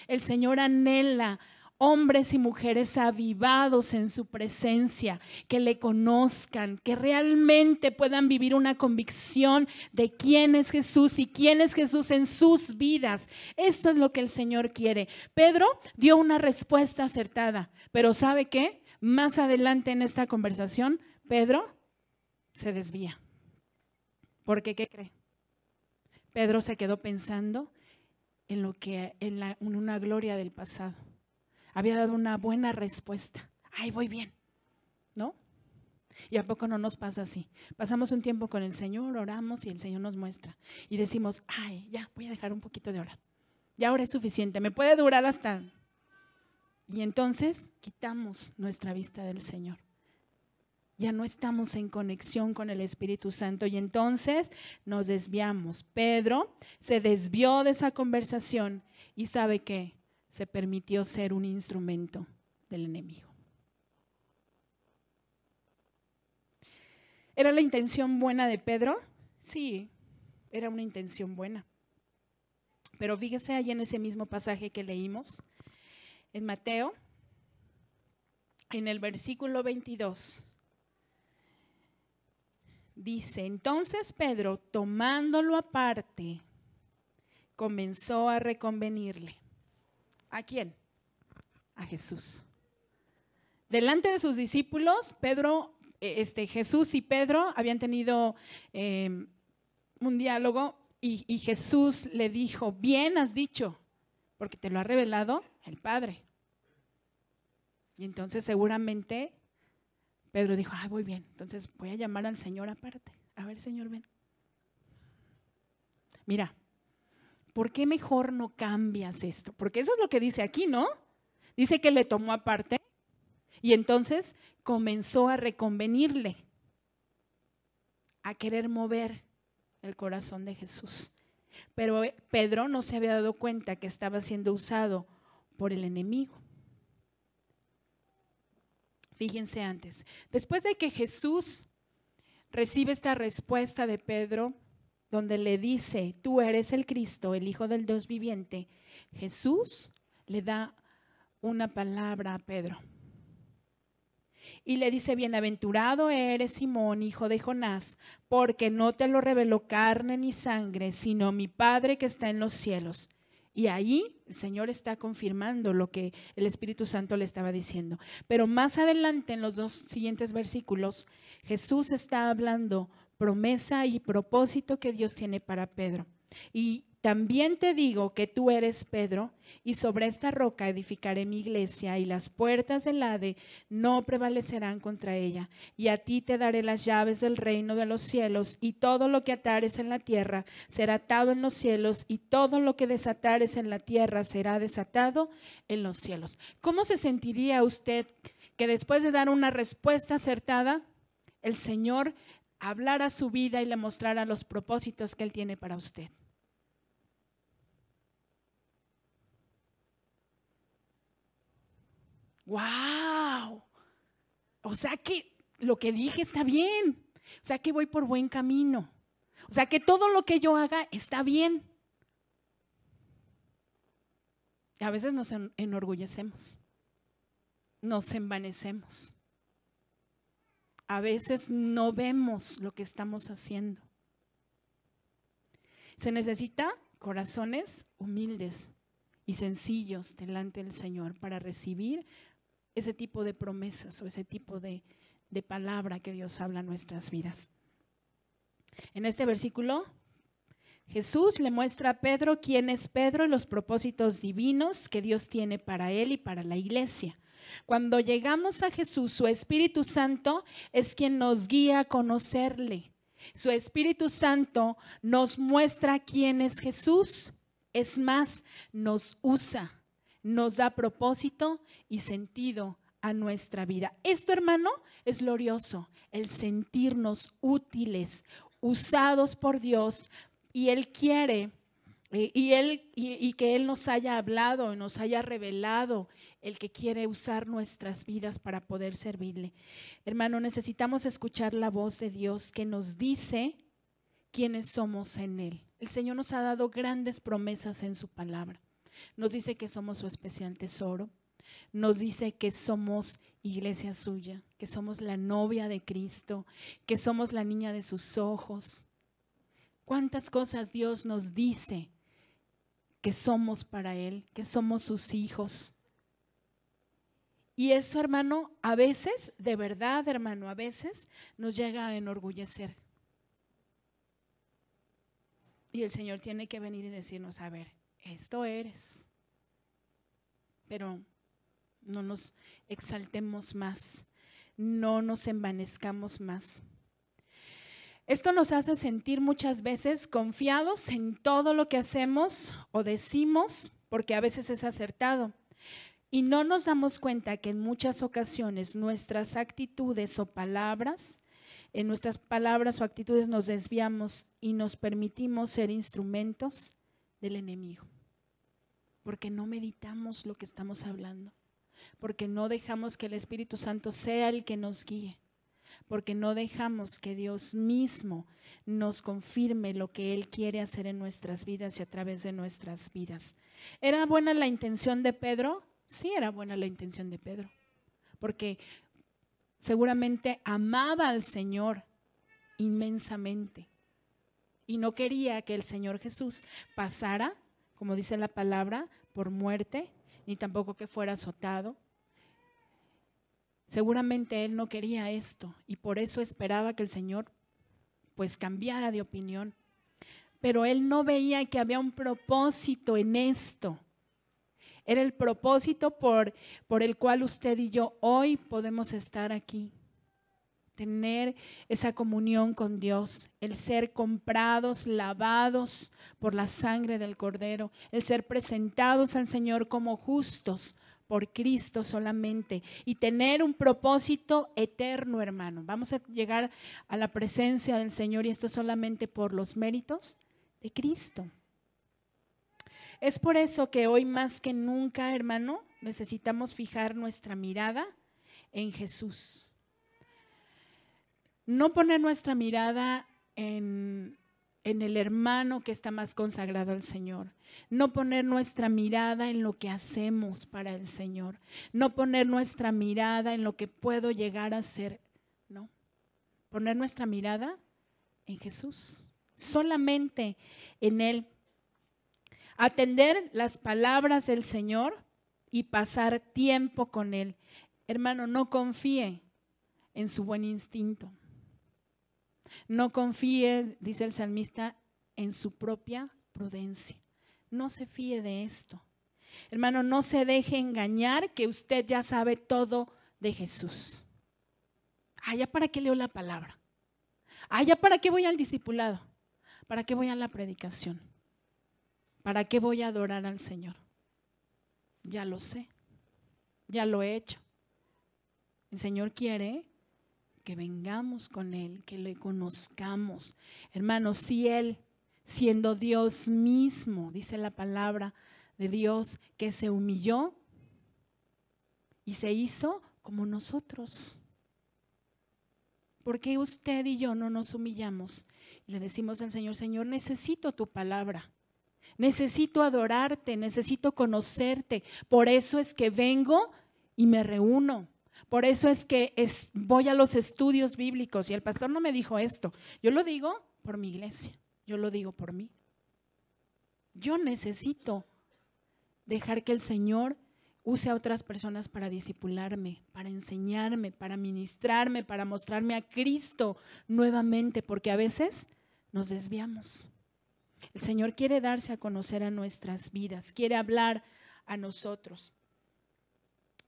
El Señor anhela hombres y mujeres avivados en su presencia, que le conozcan, que realmente puedan vivir una convicción de quién es Jesús y quién es Jesús en sus vidas. Esto es lo que el Señor quiere. Pedro dio una respuesta acertada, pero ¿sabe qué? Más adelante en esta conversación, Pedro se desvía. Porque, ¿qué cree? Pedro se quedó pensando en una gloria del pasado. Había dado una buena respuesta. Ay, voy bien, ¿no? ¿Y a poco no nos pasa así? Pasamos un tiempo con el Señor, oramos y el Señor nos muestra. Y decimos, ay, ya, voy a dejar un poquito de orar. Ya ahora es suficiente, me puede durar hasta... Y entonces quitamos nuestra vista del Señor. Ya no estamos en conexión con el Espíritu Santo y entonces nos desviamos. Pedro se desvió de esa conversación y ¿sabe qué? Se permitió ser un instrumento del enemigo. ¿Era la intención buena de Pedro? Sí, era una intención buena. Pero fíjese ahí en ese mismo pasaje que leímos, en Mateo, en el versículo 22, dice, entonces Pedro, tomándolo aparte, comenzó a reconvenirle. ¿A quién? A Jesús. Delante de sus discípulos, Jesús y Pedro habían tenido un diálogo y Jesús le dijo, bien has dicho, porque te lo ha revelado el Padre. Y entonces seguramente Pedro dijo, voy bien, entonces voy a llamar al Señor aparte. A ver, Señor, ven. Mira, ¿por qué mejor no cambias esto? Porque eso es lo que dice aquí, ¿no? Dice que le tomó aparte y entonces comenzó a reconvenirle, a querer mover el corazón de Jesús. Pero Pedro no se había dado cuenta que estaba siendo usado por el enemigo. Fíjense antes, después de que Jesús recibe esta respuesta de Pedro, donde le dice, tú eres el Cristo, el Hijo del Dios viviente, Jesús le da una palabra a Pedro. Y le dice, bienaventurado eres Simón, hijo de Jonás, porque no te lo reveló carne ni sangre, sino mi Padre que está en los cielos. Y ahí el Señor está confirmando lo que el Espíritu Santo le estaba diciendo. Pero más adelante, en los 2 siguientes versículos, Jesús está hablando promesa y propósito que Dios tiene para Pedro. Y también te digo que tú eres Pedro, y sobre esta roca edificaré mi iglesia, y las puertas del Hades no prevalecerán contra ella. Y a ti te daré las llaves del reino de los cielos, y todo lo que atares en la tierra será atado en los cielos, y todo lo que desatares en la tierra será desatado en los cielos. ¿Cómo se sentiría usted que después de dar una respuesta acertada, el Señor hablara su vida y le mostrara los propósitos que Él tiene para usted? ¡Wow! O sea que lo que dije está bien. O sea que voy por buen camino. O sea que todo lo que yo haga está bien. Y a veces nos enorgullecemos, nos envanecemos. A veces no vemos lo que estamos haciendo. Se necesita corazones humildes y sencillos delante del Señor para recibir ese tipo de promesas o ese tipo de palabra que Dios habla en nuestras vidas. En este versículo, Jesús le muestra a Pedro quién es Pedro y los propósitos divinos que Dios tiene para él y para la iglesia. Cuando llegamos a Jesús, su Espíritu Santo es quien nos guía a conocerle. Su Espíritu Santo nos muestra quién es Jesús. Es más, nos usa, nos da propósito y sentido a nuestra vida. Esto, hermano, es glorioso, el sentirnos útiles, usados por Dios, y Él quiere y que Él nos haya hablado, nos haya revelado el que quiere usar nuestras vidas para poder servirle. Hermano, necesitamos escuchar la voz de Dios que nos dice quiénes somos en Él. El Señor nos ha dado grandes promesas en su palabra. Nos dice que somos su especial tesoro. Nos dice que somos iglesia suya, que somos la novia de Cristo, que somos la niña de sus ojos. ¿Cuántas cosas Dios nos dice que somos para Él, que somos sus hijos? Y eso, hermano, a veces, de verdad, hermano, a veces nos llega a enorgullecer. Y el Señor tiene que venir y decirnos, a ver, esto eres. Pero no nos exaltemos más, no nos envanezcamos más. Esto nos hace sentir muchas veces confiados en todo lo que hacemos o decimos, porque a veces es acertado. Y no nos damos cuenta que en muchas ocasiones nuestras actitudes o palabras, en nuestras palabras o actitudes nos desviamos y nos permitimos ser instrumentos del enemigo. Porque no meditamos lo que estamos hablando, porque no dejamos que el Espíritu Santo sea el que nos guíe, porque no dejamos que Dios mismo nos confirme lo que Él quiere hacer en nuestras vidas y a través de nuestras vidas. ¿Era buena la intención de Pedro? Sí, era buena la intención de Pedro, porque seguramente amaba al Señor inmensamente y no quería que el Señor Jesús pasara, como dice la palabra, por muerte, ni tampoco que fuera azotado. Seguramente él no quería esto y por eso esperaba que el Señor pues cambiara de opinión. Pero él no veía que había un propósito en esto. Era el propósito por el cual usted y yo hoy podemos estar aquí. Tener esa comunión con Dios, el ser comprados, lavados por la sangre del Cordero, el ser presentados al Señor como justos por Cristo solamente y tener un propósito eterno, hermano. Vamos a llegar a la presencia del Señor y esto solamente por los méritos de Cristo. Es por eso que hoy más que nunca, hermano, necesitamos fijar nuestra mirada en Jesús. No poner nuestra mirada en el hermano que está más consagrado al Señor. No poner nuestra mirada en lo que hacemos para el Señor. No poner nuestra mirada en lo que puedo llegar a ser. No. Poner nuestra mirada en Jesús. Solamente en Él. Atender las palabras del Señor y pasar tiempo con Él. Hermano, no confíe en su buen instinto. No confíe, dice el salmista, en su propia prudencia. No se fíe de esto. Hermano, no se deje engañar que usted ya sabe todo de Jesús. ¿Ya para qué leo la palabra? ¿Ya para qué voy al discipulado? ¿Para qué voy a la predicación? ¿Para qué voy a adorar al Señor? Ya lo sé, ya lo he hecho. El Señor quiere que vengamos con Él, que le conozcamos. Hermanos, si Él, siendo Dios mismo, dice la palabra de Dios, que se humilló y se hizo como nosotros. ¿Por qué usted y yo no nos humillamos y le decimos al Señor, Señor, necesito tu palabra, necesito adorarte, necesito conocerte? Por eso es que vengo y me reúno. Por eso es que voy a los estudios bíblicos y el pastor no me dijo esto. Yo lo digo por mi iglesia, yo lo digo por mí. Yo necesito dejar que el Señor use a otras personas para discipularme, para enseñarme, para ministrarme, para mostrarme a Cristo nuevamente, porque a veces nos desviamos. El Señor quiere darse a conocer a nuestras vidas, quiere hablar a nosotros.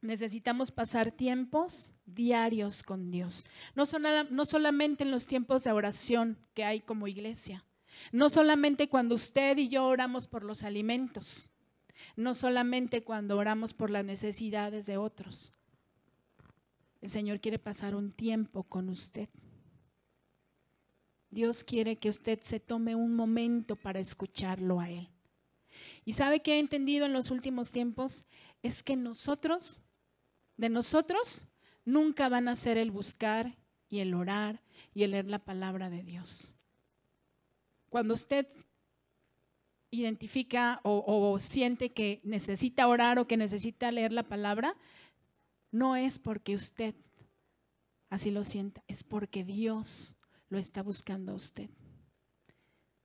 Necesitamos pasar tiempos diarios con Dios. No solamente en los tiempos de oración que hay como iglesia. No solamente cuando usted y yo oramos por los alimentos. No solamente cuando oramos por las necesidades de otros. El Señor quiere pasar un tiempo con usted. Dios quiere que usted se tome un momento para escucharlo a Él. ¿Y sabe qué he entendido en los últimos tiempos? Es que de nosotros nunca van a ser el buscar y el orar y el leer la palabra de Dios. Cuando usted identifica o siente que necesita orar o que necesita leer la palabra, no es porque usted así lo sienta, es porque Dios lo está buscando a usted.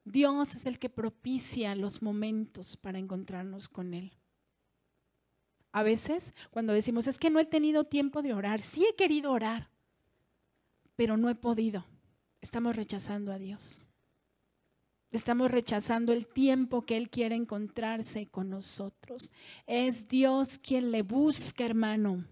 Dios es el que propicia los momentos para encontrarnos con Él. A veces cuando decimos, es que no he tenido tiempo de orar, sí he querido orar, pero no he podido. Estamos rechazando a Dios. Estamos rechazando el tiempo que Él quiere encontrarse con nosotros. Es Dios quien le busca, hermano.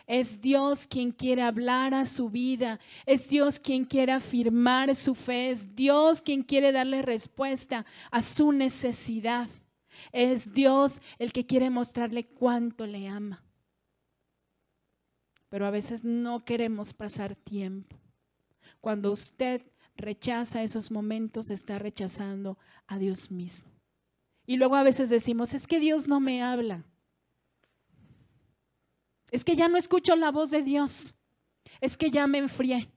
Es Dios quien quiere hablar a su vida. Es Dios quien quiere afirmar su fe. Es Dios quien quiere darle respuesta a su necesidad. Es Dios el que quiere mostrarle cuánto le ama. Pero a veces no queremos pasar tiempo. Cuando usted rechaza esos momentos, está rechazando a Dios mismo. Y luego a veces decimos, es que Dios no me habla. Es que ya no escucho la voz de Dios. Es que ya me enfrié.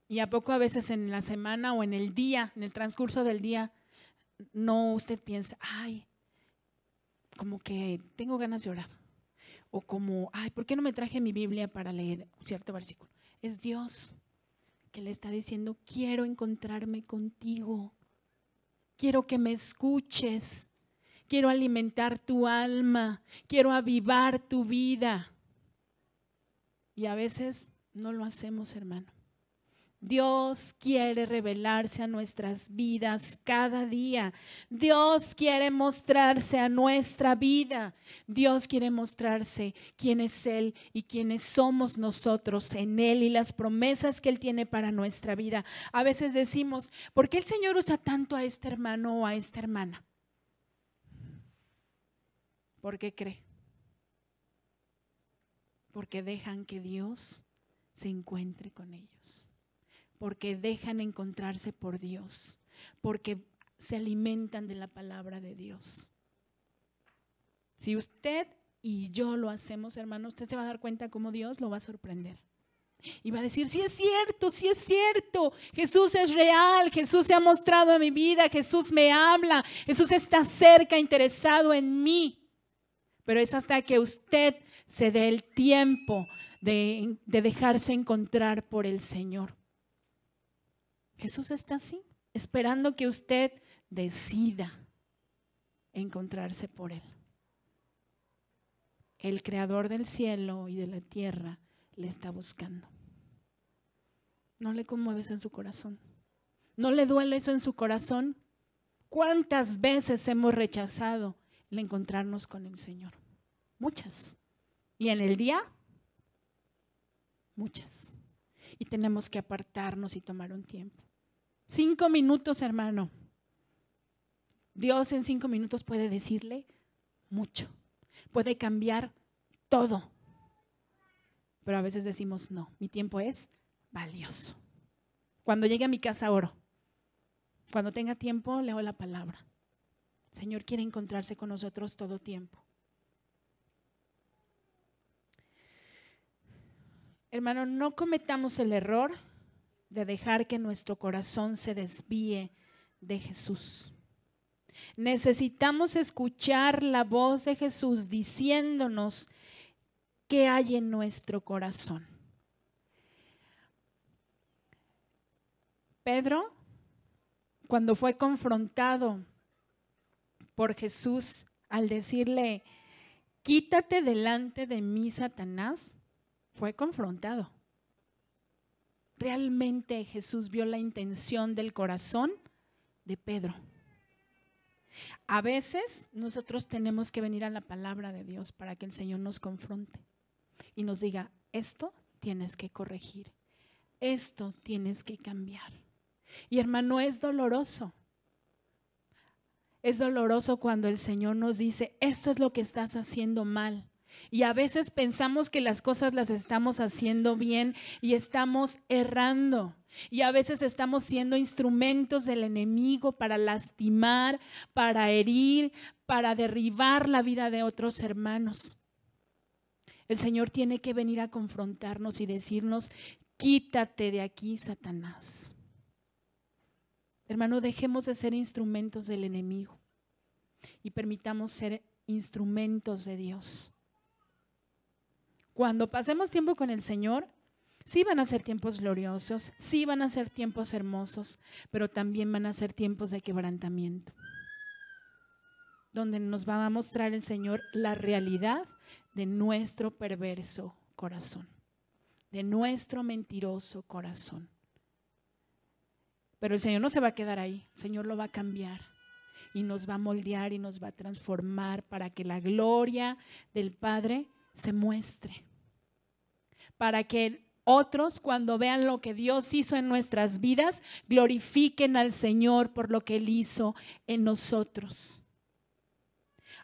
Y a poco a veces en la semana o en el día, en el transcurso del día, no usted piensa, ay, como que tengo ganas de orar. O como, ay, ¿por qué no me traje mi Biblia para leer cierto versículo? Es Dios que le está diciendo, quiero encontrarme contigo. Quiero que me escuches. Quiero alimentar tu alma. Quiero avivar tu vida. Y a veces no lo hacemos, hermano. Dios quiere revelarse a nuestras vidas cada día. Dios quiere mostrarse a nuestra vida. Dios quiere mostrarse quién es Él y quiénes somos nosotros en Él y las promesas que Él tiene para nuestra vida. A veces decimos, ¿por qué el Señor usa tanto a este hermano o a esta hermana? ¿Por qué cree? Porque dejan que Dios se encuentre con ellos. Porque dejan encontrarse por Dios, porque se alimentan de la palabra de Dios. Si usted y yo lo hacemos, hermano, usted se va a dar cuenta cómo Dios lo va a sorprender. Y va a decir, sí es cierto, Jesús es real, Jesús se ha mostrado en mi vida, Jesús me habla, Jesús está cerca, interesado en mí. Pero es hasta que usted se dé el tiempo de dejarse encontrar por el Señor. Jesús está así, esperando que usted decida encontrarse por Él. El creador del cielo y de la tierra le está buscando. ¿No le conmueve eso en su corazón? ¿No le duele eso en su corazón? ¿Cuántas veces hemos rechazado el encontrarnos con el Señor? Muchas. ¿Y en el día? Muchas. Y tenemos que apartarnos y tomar un tiempo. 5 minutos, hermano. Dios en 5 minutos puede decirle mucho. Puede cambiar todo. Pero a veces decimos, no, mi tiempo es valioso. Cuando llegue a mi casa oro. Cuando tenga tiempo leo la palabra. El Señor quiere encontrarse con nosotros todo tiempo. Hermano, no cometamos el error de dejar que nuestro corazón se desvíe de Jesús. Necesitamos escuchar la voz de Jesús diciéndonos qué hay en nuestro corazón. Pedro, cuando fue confrontado por Jesús al decirle, quítate delante de mí, Satanás, fue confrontado. Realmente Jesús vio la intención del corazón de Pedro. A veces nosotros tenemos que venir a la palabra de Dios para que el Señor nos confronte y nos diga, esto tienes que corregir, esto tienes que cambiar. Y hermano, es doloroso. Es doloroso cuando el Señor nos dice, esto es lo que estás haciendo mal. Y a veces pensamos que las cosas las estamos haciendo bien y estamos errando. Y a veces estamos siendo instrumentos del enemigo para lastimar, para herir, para derribar la vida de otros hermanos. El Señor tiene que venir a confrontarnos y decirnos, quítate de aquí, Satanás. Hermano, dejemos de ser instrumentos del enemigo y permitamos ser instrumentos de Dios. Cuando pasemos tiempo con el Señor, sí van a ser tiempos gloriosos, sí van a ser tiempos hermosos, pero también van a ser tiempos de quebrantamiento, donde nos va a mostrar el Señor la realidad de nuestro perverso corazón, de nuestro mentiroso corazón. Pero el Señor no se va a quedar ahí, el Señor lo va a cambiar. y nos va a moldear y nos va a transformar para que la gloria del Padre se muestre. Para que otros, cuando vean lo que Dios hizo en nuestras vidas, glorifiquen al Señor por lo que Él hizo en nosotros.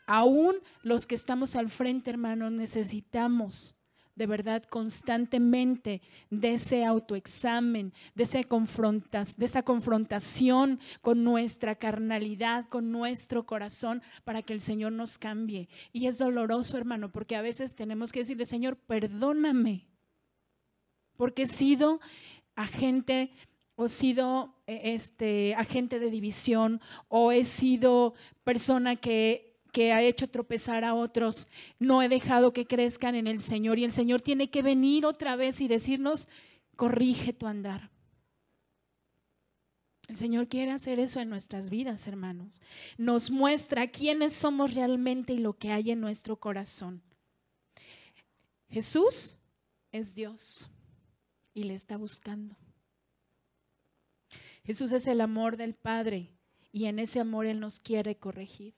Aún los que estamos al frente, hermanos, necesitamos de verdad constantemente de ese autoexamen, de esa confrontación con nuestra carnalidad, con nuestro corazón, para que el Señor nos cambie. Y es doloroso, hermano, porque a veces tenemos que decirle: Señor, perdóname, porque he sido agente agente de división, o he sido persona que ha hecho tropezar a otros, no he dejado que crezcan en el Señor, y el Señor tiene que venir otra vez y decirnos: corrige tu andar. El Señor quiere hacer eso en nuestras vidas, hermanos. Nos muestra quiénes somos realmente y lo que hay en nuestro corazón. Jesús es Dios y le está buscando. Jesús es el amor del Padre y en ese amor Él nos quiere corregir.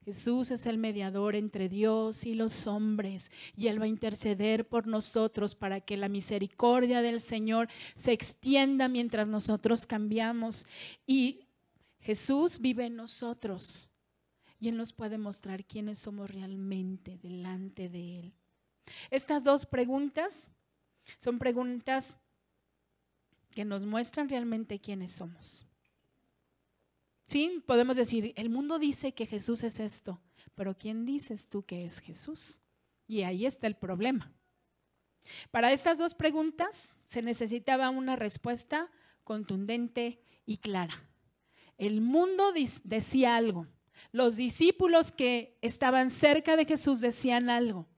Jesús es el mediador entre Dios y los hombres, y Él va a interceder por nosotros para que la misericordia del Señor se extienda mientras nosotros cambiamos. Y Jesús vive en nosotros y Él nos puede mostrar quiénes somos realmente delante de Él. Estas dos preguntas son preguntas que nos muestran realmente quiénes somos. Sí, podemos decir: el mundo dice que Jesús es esto, pero ¿quién dices tú que es Jesús? Y ahí está el problema. Para estas dos preguntas se necesitaba una respuesta contundente y clara. El mundo decía algo, los discípulos que estaban cerca de Jesús decían algo,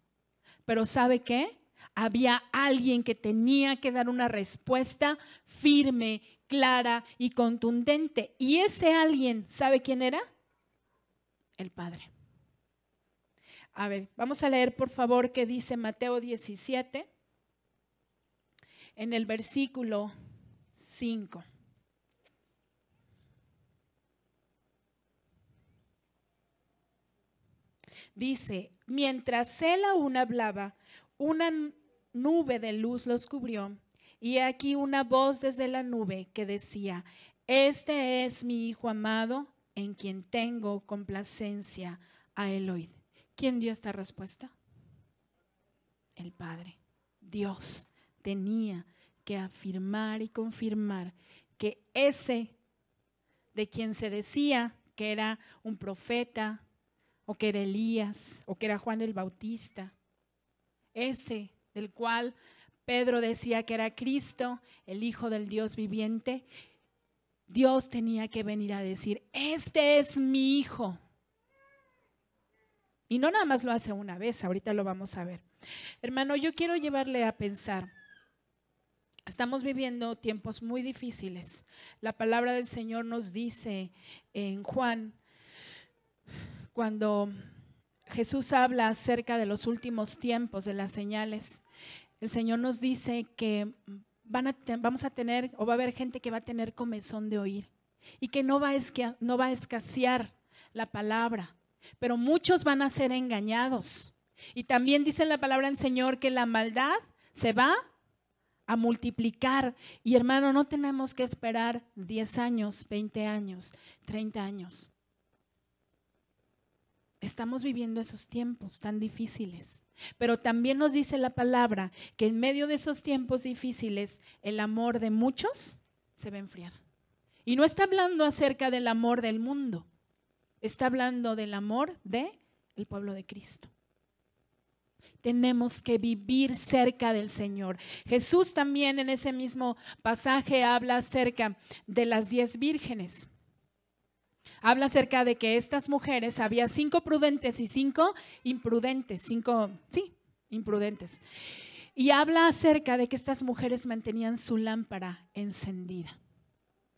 pero ¿sabe qué? Había alguien que tenía que dar una respuesta firme, clara y contundente. Y ese alguien, ¿sabe quién era? El Padre. A ver, vamos a leer por favor qué dice Mateo 17 en el versículo 5. Dice: mientras él aún hablaba, una nube de luz los cubrió, y aquí una voz desde la nube que decía: este es mi Hijo amado, en quien tengo complacencia, a él oíd. ¿Quién dio esta respuesta? El Padre. Dios tenía que afirmar y confirmar que ese de quien se decía que era un profeta, o que era Elías, o que era Juan el Bautista, ese del cual Pedro decía que era Cristo, el Hijo del Dios viviente, Dios tenía que venir a decir: este es mi Hijo. Y no nada más lo hace una vez, ahorita lo vamos a ver. Hermano, yo quiero llevarle a pensar, estamos viviendo tiempos muy difíciles. La palabra del Señor nos dice en Juan, cuando Jesús habla acerca de los últimos tiempos, de las señales, el Señor nos dice que vamos a tener, o va a haber gente que va a tener comezón de oír, y que no va a escasear la palabra, pero muchos van a ser engañados. Y también dice la palabra del Señor que la maldad se va a multiplicar. Y hermano, no tenemos que esperar 10 años, 20 años, 30 años. Estamos viviendo esos tiempos tan difíciles, pero también nos dice la palabra que en medio de esos tiempos difíciles el amor de muchos se va a enfriar. Y no está hablando acerca del amor del mundo, está hablando del amor del pueblo de Cristo. Tenemos que vivir cerca del Señor. Jesús también en ese mismo pasaje habla acerca de las 10 vírgenes. Habla acerca de que estas mujeres, había 5 prudentes y 5 imprudentes, imprudentes. Y habla acerca de que estas mujeres mantenían su lámpara encendida.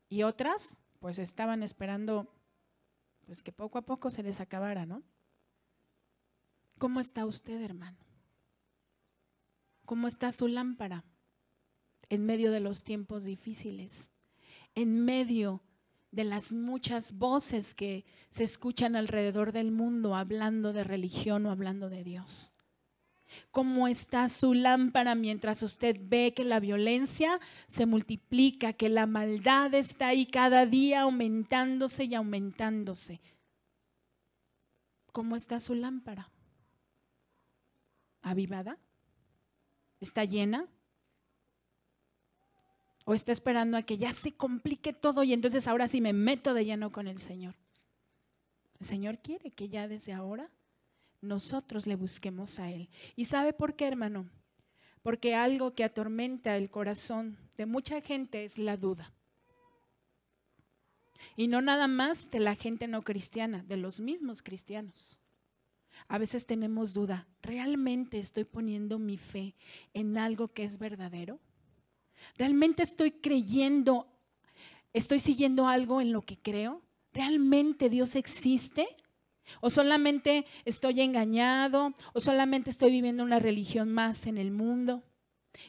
Y otras, pues estaban esperando, pues que poco a poco se les acabara, ¿no? ¿Cómo está usted, hermano? ¿Cómo está su lámpara en medio de los tiempos difíciles? En medio de las muchas voces que se escuchan alrededor del mundo hablando de religión o hablando de Dios? ¿Cómo está su lámpara mientras usted ve que la violencia se multiplica, que la maldad está ahí cada día aumentándose y aumentándose? ¿Cómo está su lámpara? ¿Avivada? ¿Está llena? ¿O está esperando a que ya se complique todo y entonces ahora sí me meto de lleno con el Señor? El Señor quiere que ya desde ahora nosotros le busquemos a Él. ¿Y sabe por qué, hermano? Porque algo que atormenta el corazón de mucha gente es la duda. Y no nada más de la gente no cristiana, de los mismos cristianos. A veces tenemos duda, ¿realmente estoy poniendo mi fe en algo que es verdadero? ¿Realmente estoy creyendo, estoy siguiendo algo en lo que creo? ¿Realmente Dios existe? ¿O solamente estoy engañado? ¿O solamente estoy viviendo una religión más en el mundo?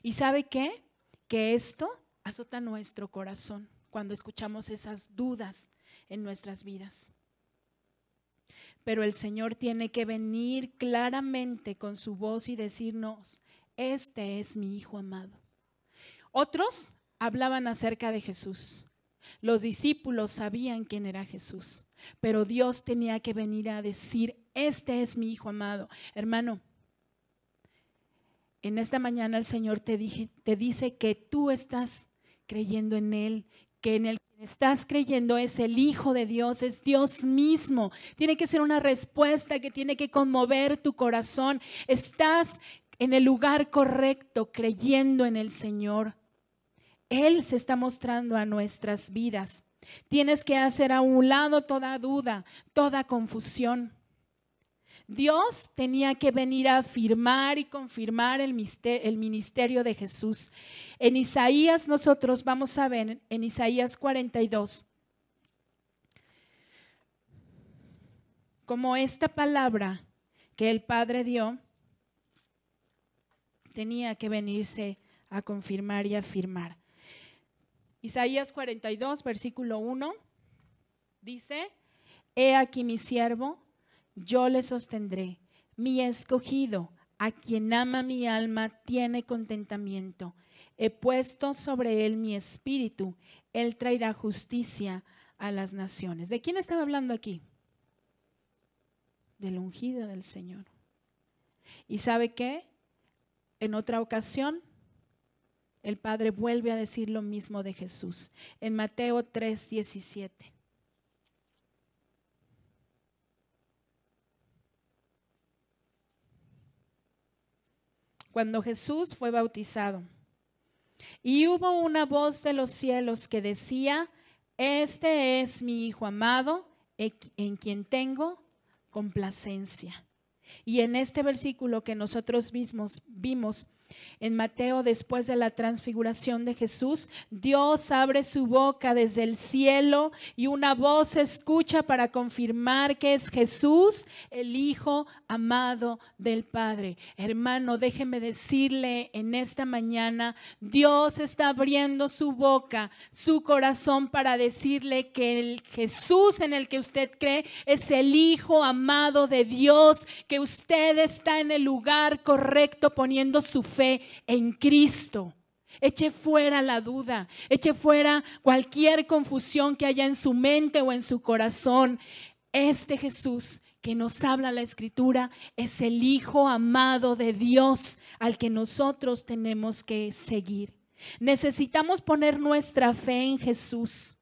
¿Y sabe qué? Que esto azota nuestro corazón cuando escuchamos esas dudas en nuestras vidas. Pero el Señor tiene que venir claramente con su voz y decirnos, este es mi Hijo amado. Otros hablaban acerca de Jesús. Los discípulos sabían quién era Jesús, pero Dios tenía que venir a decir, este es mi Hijo amado. Hermano, en esta mañana el Señor te dice que tú estás creyendo en Él, que en el que estás creyendo es el Hijo de Dios, es Dios mismo. Tiene que ser una respuesta que tiene que conmover tu corazón. Estás en el lugar correcto, creyendo en el Señor. Él se está mostrando a nuestras vidas. Tienes que hacer a un lado toda duda, toda confusión. Dios tenía que venir a afirmar y confirmar el ministerio de Jesús. En Isaías nosotros vamos a ver, en Isaías 42, como esta palabra que el Padre dio, tenía que venirse a confirmar y afirmar. Isaías 42, versículo 1, dice, he aquí mi siervo, yo le sostendré, mi escogido, a quien ama mi alma, tiene contentamiento. He puesto sobre él mi espíritu, él traerá justicia a las naciones. ¿De quién estaba hablando aquí? Del ungido del Señor. ¿Y sabe qué? En otra ocasión, el Padre vuelve a decir lo mismo de Jesús. En Mateo 3:17. Cuando Jesús fue bautizado, y hubo una voz de los cielos que decía, este es mi Hijo amado, en quien tengo complacencia. Y en este versículo que nosotros mismos vimos en Mateo, después de la transfiguración de Jesús, Dios abre su boca desde el cielo y una voz se escucha para confirmar que es Jesús, el Hijo amado del Padre. Hermano, déjeme decirle en esta mañana, Dios está abriendo su boca, su corazón para decirle que el Jesús en el que usted cree es el Hijo amado de Dios, que usted está en el lugar correcto poniendo su fe en Cristo. Eche fuera la duda, eche fuera cualquier confusión que haya en su mente o en su corazón. Este Jesús que nos habla la Escritura es el Hijo amado de Dios al que nosotros tenemos que seguir. Necesitamos poner nuestra fe en Jesús,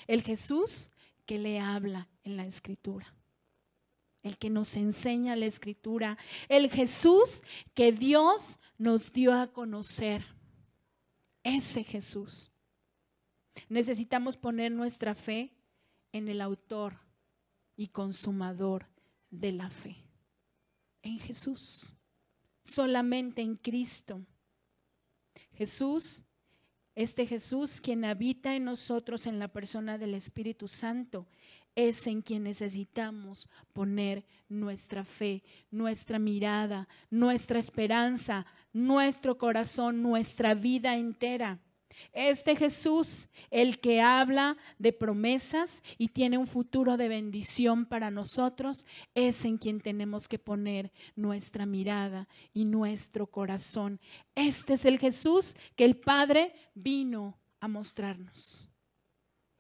el Jesús que le habla en la Escritura, el que nos enseña la Escritura, el Jesús que Dios nos dio a conocer. Ese Jesús. Necesitamos poner nuestra fe en el autor y consumador de la fe, en Jesús, solamente en Cristo. Jesús, este Jesús quien habita en nosotros en la persona del Espíritu Santo, es en quien necesitamos poner nuestra fe, nuestra mirada, nuestra esperanza, nuestro corazón, nuestra vida entera. Este Jesús, el que habla de promesas y tiene un futuro de bendición para nosotros, es en quien tenemos que poner nuestra mirada y nuestro corazón. Este es el Jesús que el Padre vino a mostrarnos.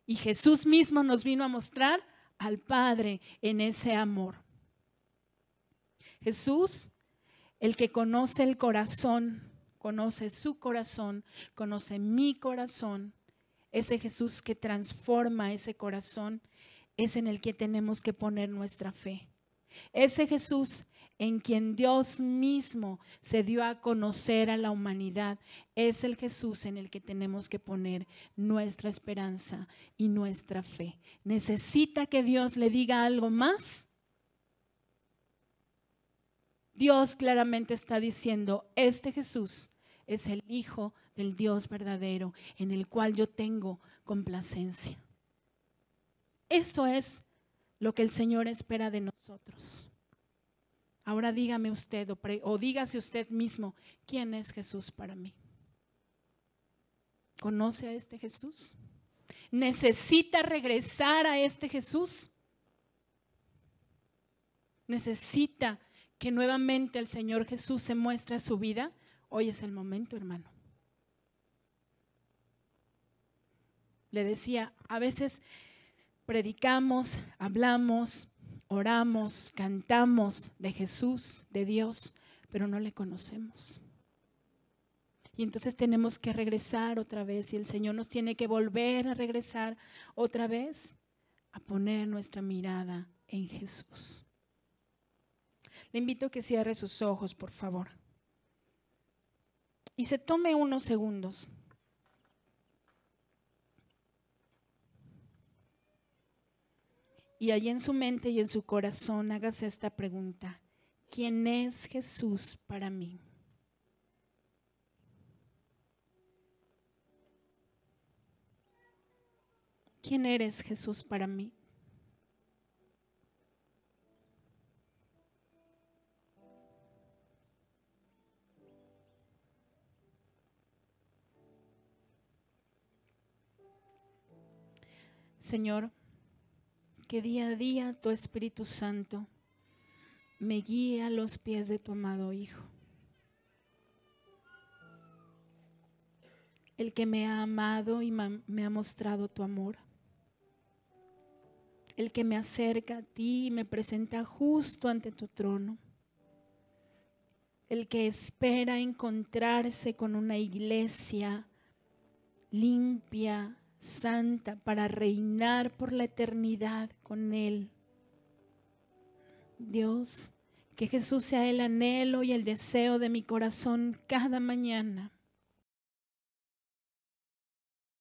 Y Jesús mismo nos vino a mostrar al Padre en ese amor. Jesús, el que conoce el corazón, conoce su corazón, conoce mi corazón. Ese Jesús que transforma ese corazón es en el que tenemos que poner nuestra fe. Ese Jesús en quien Dios mismo se dio a conocer a la humanidad es el Jesús en el que tenemos que poner nuestra esperanza y nuestra fe. ¿Necesita que Dios le diga algo más? Dios claramente está diciendo, este Jesús es el Hijo del Dios verdadero en el cual yo tengo complacencia. Eso es lo que el Señor espera de nosotros. Ahora dígame usted o dígase usted mismo, ¿quién es Jesús para mí? ¿Conoce a este Jesús? ¿Necesita regresar a este Jesús? ¿Necesita que nuevamente el Señor Jesús se muestre a su vida? Hoy es el momento, hermano. Le decía, a veces predicamos, hablamos, oramos, cantamos de Jesús, de Dios, pero no le conocemos. Y entonces tenemos que regresar otra vez y el Señor nos tiene que volver a regresar otra vez a poner nuestra mirada en Jesús. Le invito a que cierre sus ojos, por favor. Y se tome unos segundos. Y allí en su mente y en su corazón hágase esta pregunta. ¿Quién es Jesús para mí? ¿Quién eres, Jesús, para mí? Señor, que día a día tu Espíritu Santo me guíe a los pies de tu amado Hijo. El que me ha amado y me ha mostrado tu amor. El que me acerca a ti y me presenta justo ante tu trono. El que espera encontrarse con una iglesia limpia, santa, para reinar por la eternidad con Él. Dios, que Jesús sea el anhelo y el deseo de mi corazón cada mañana.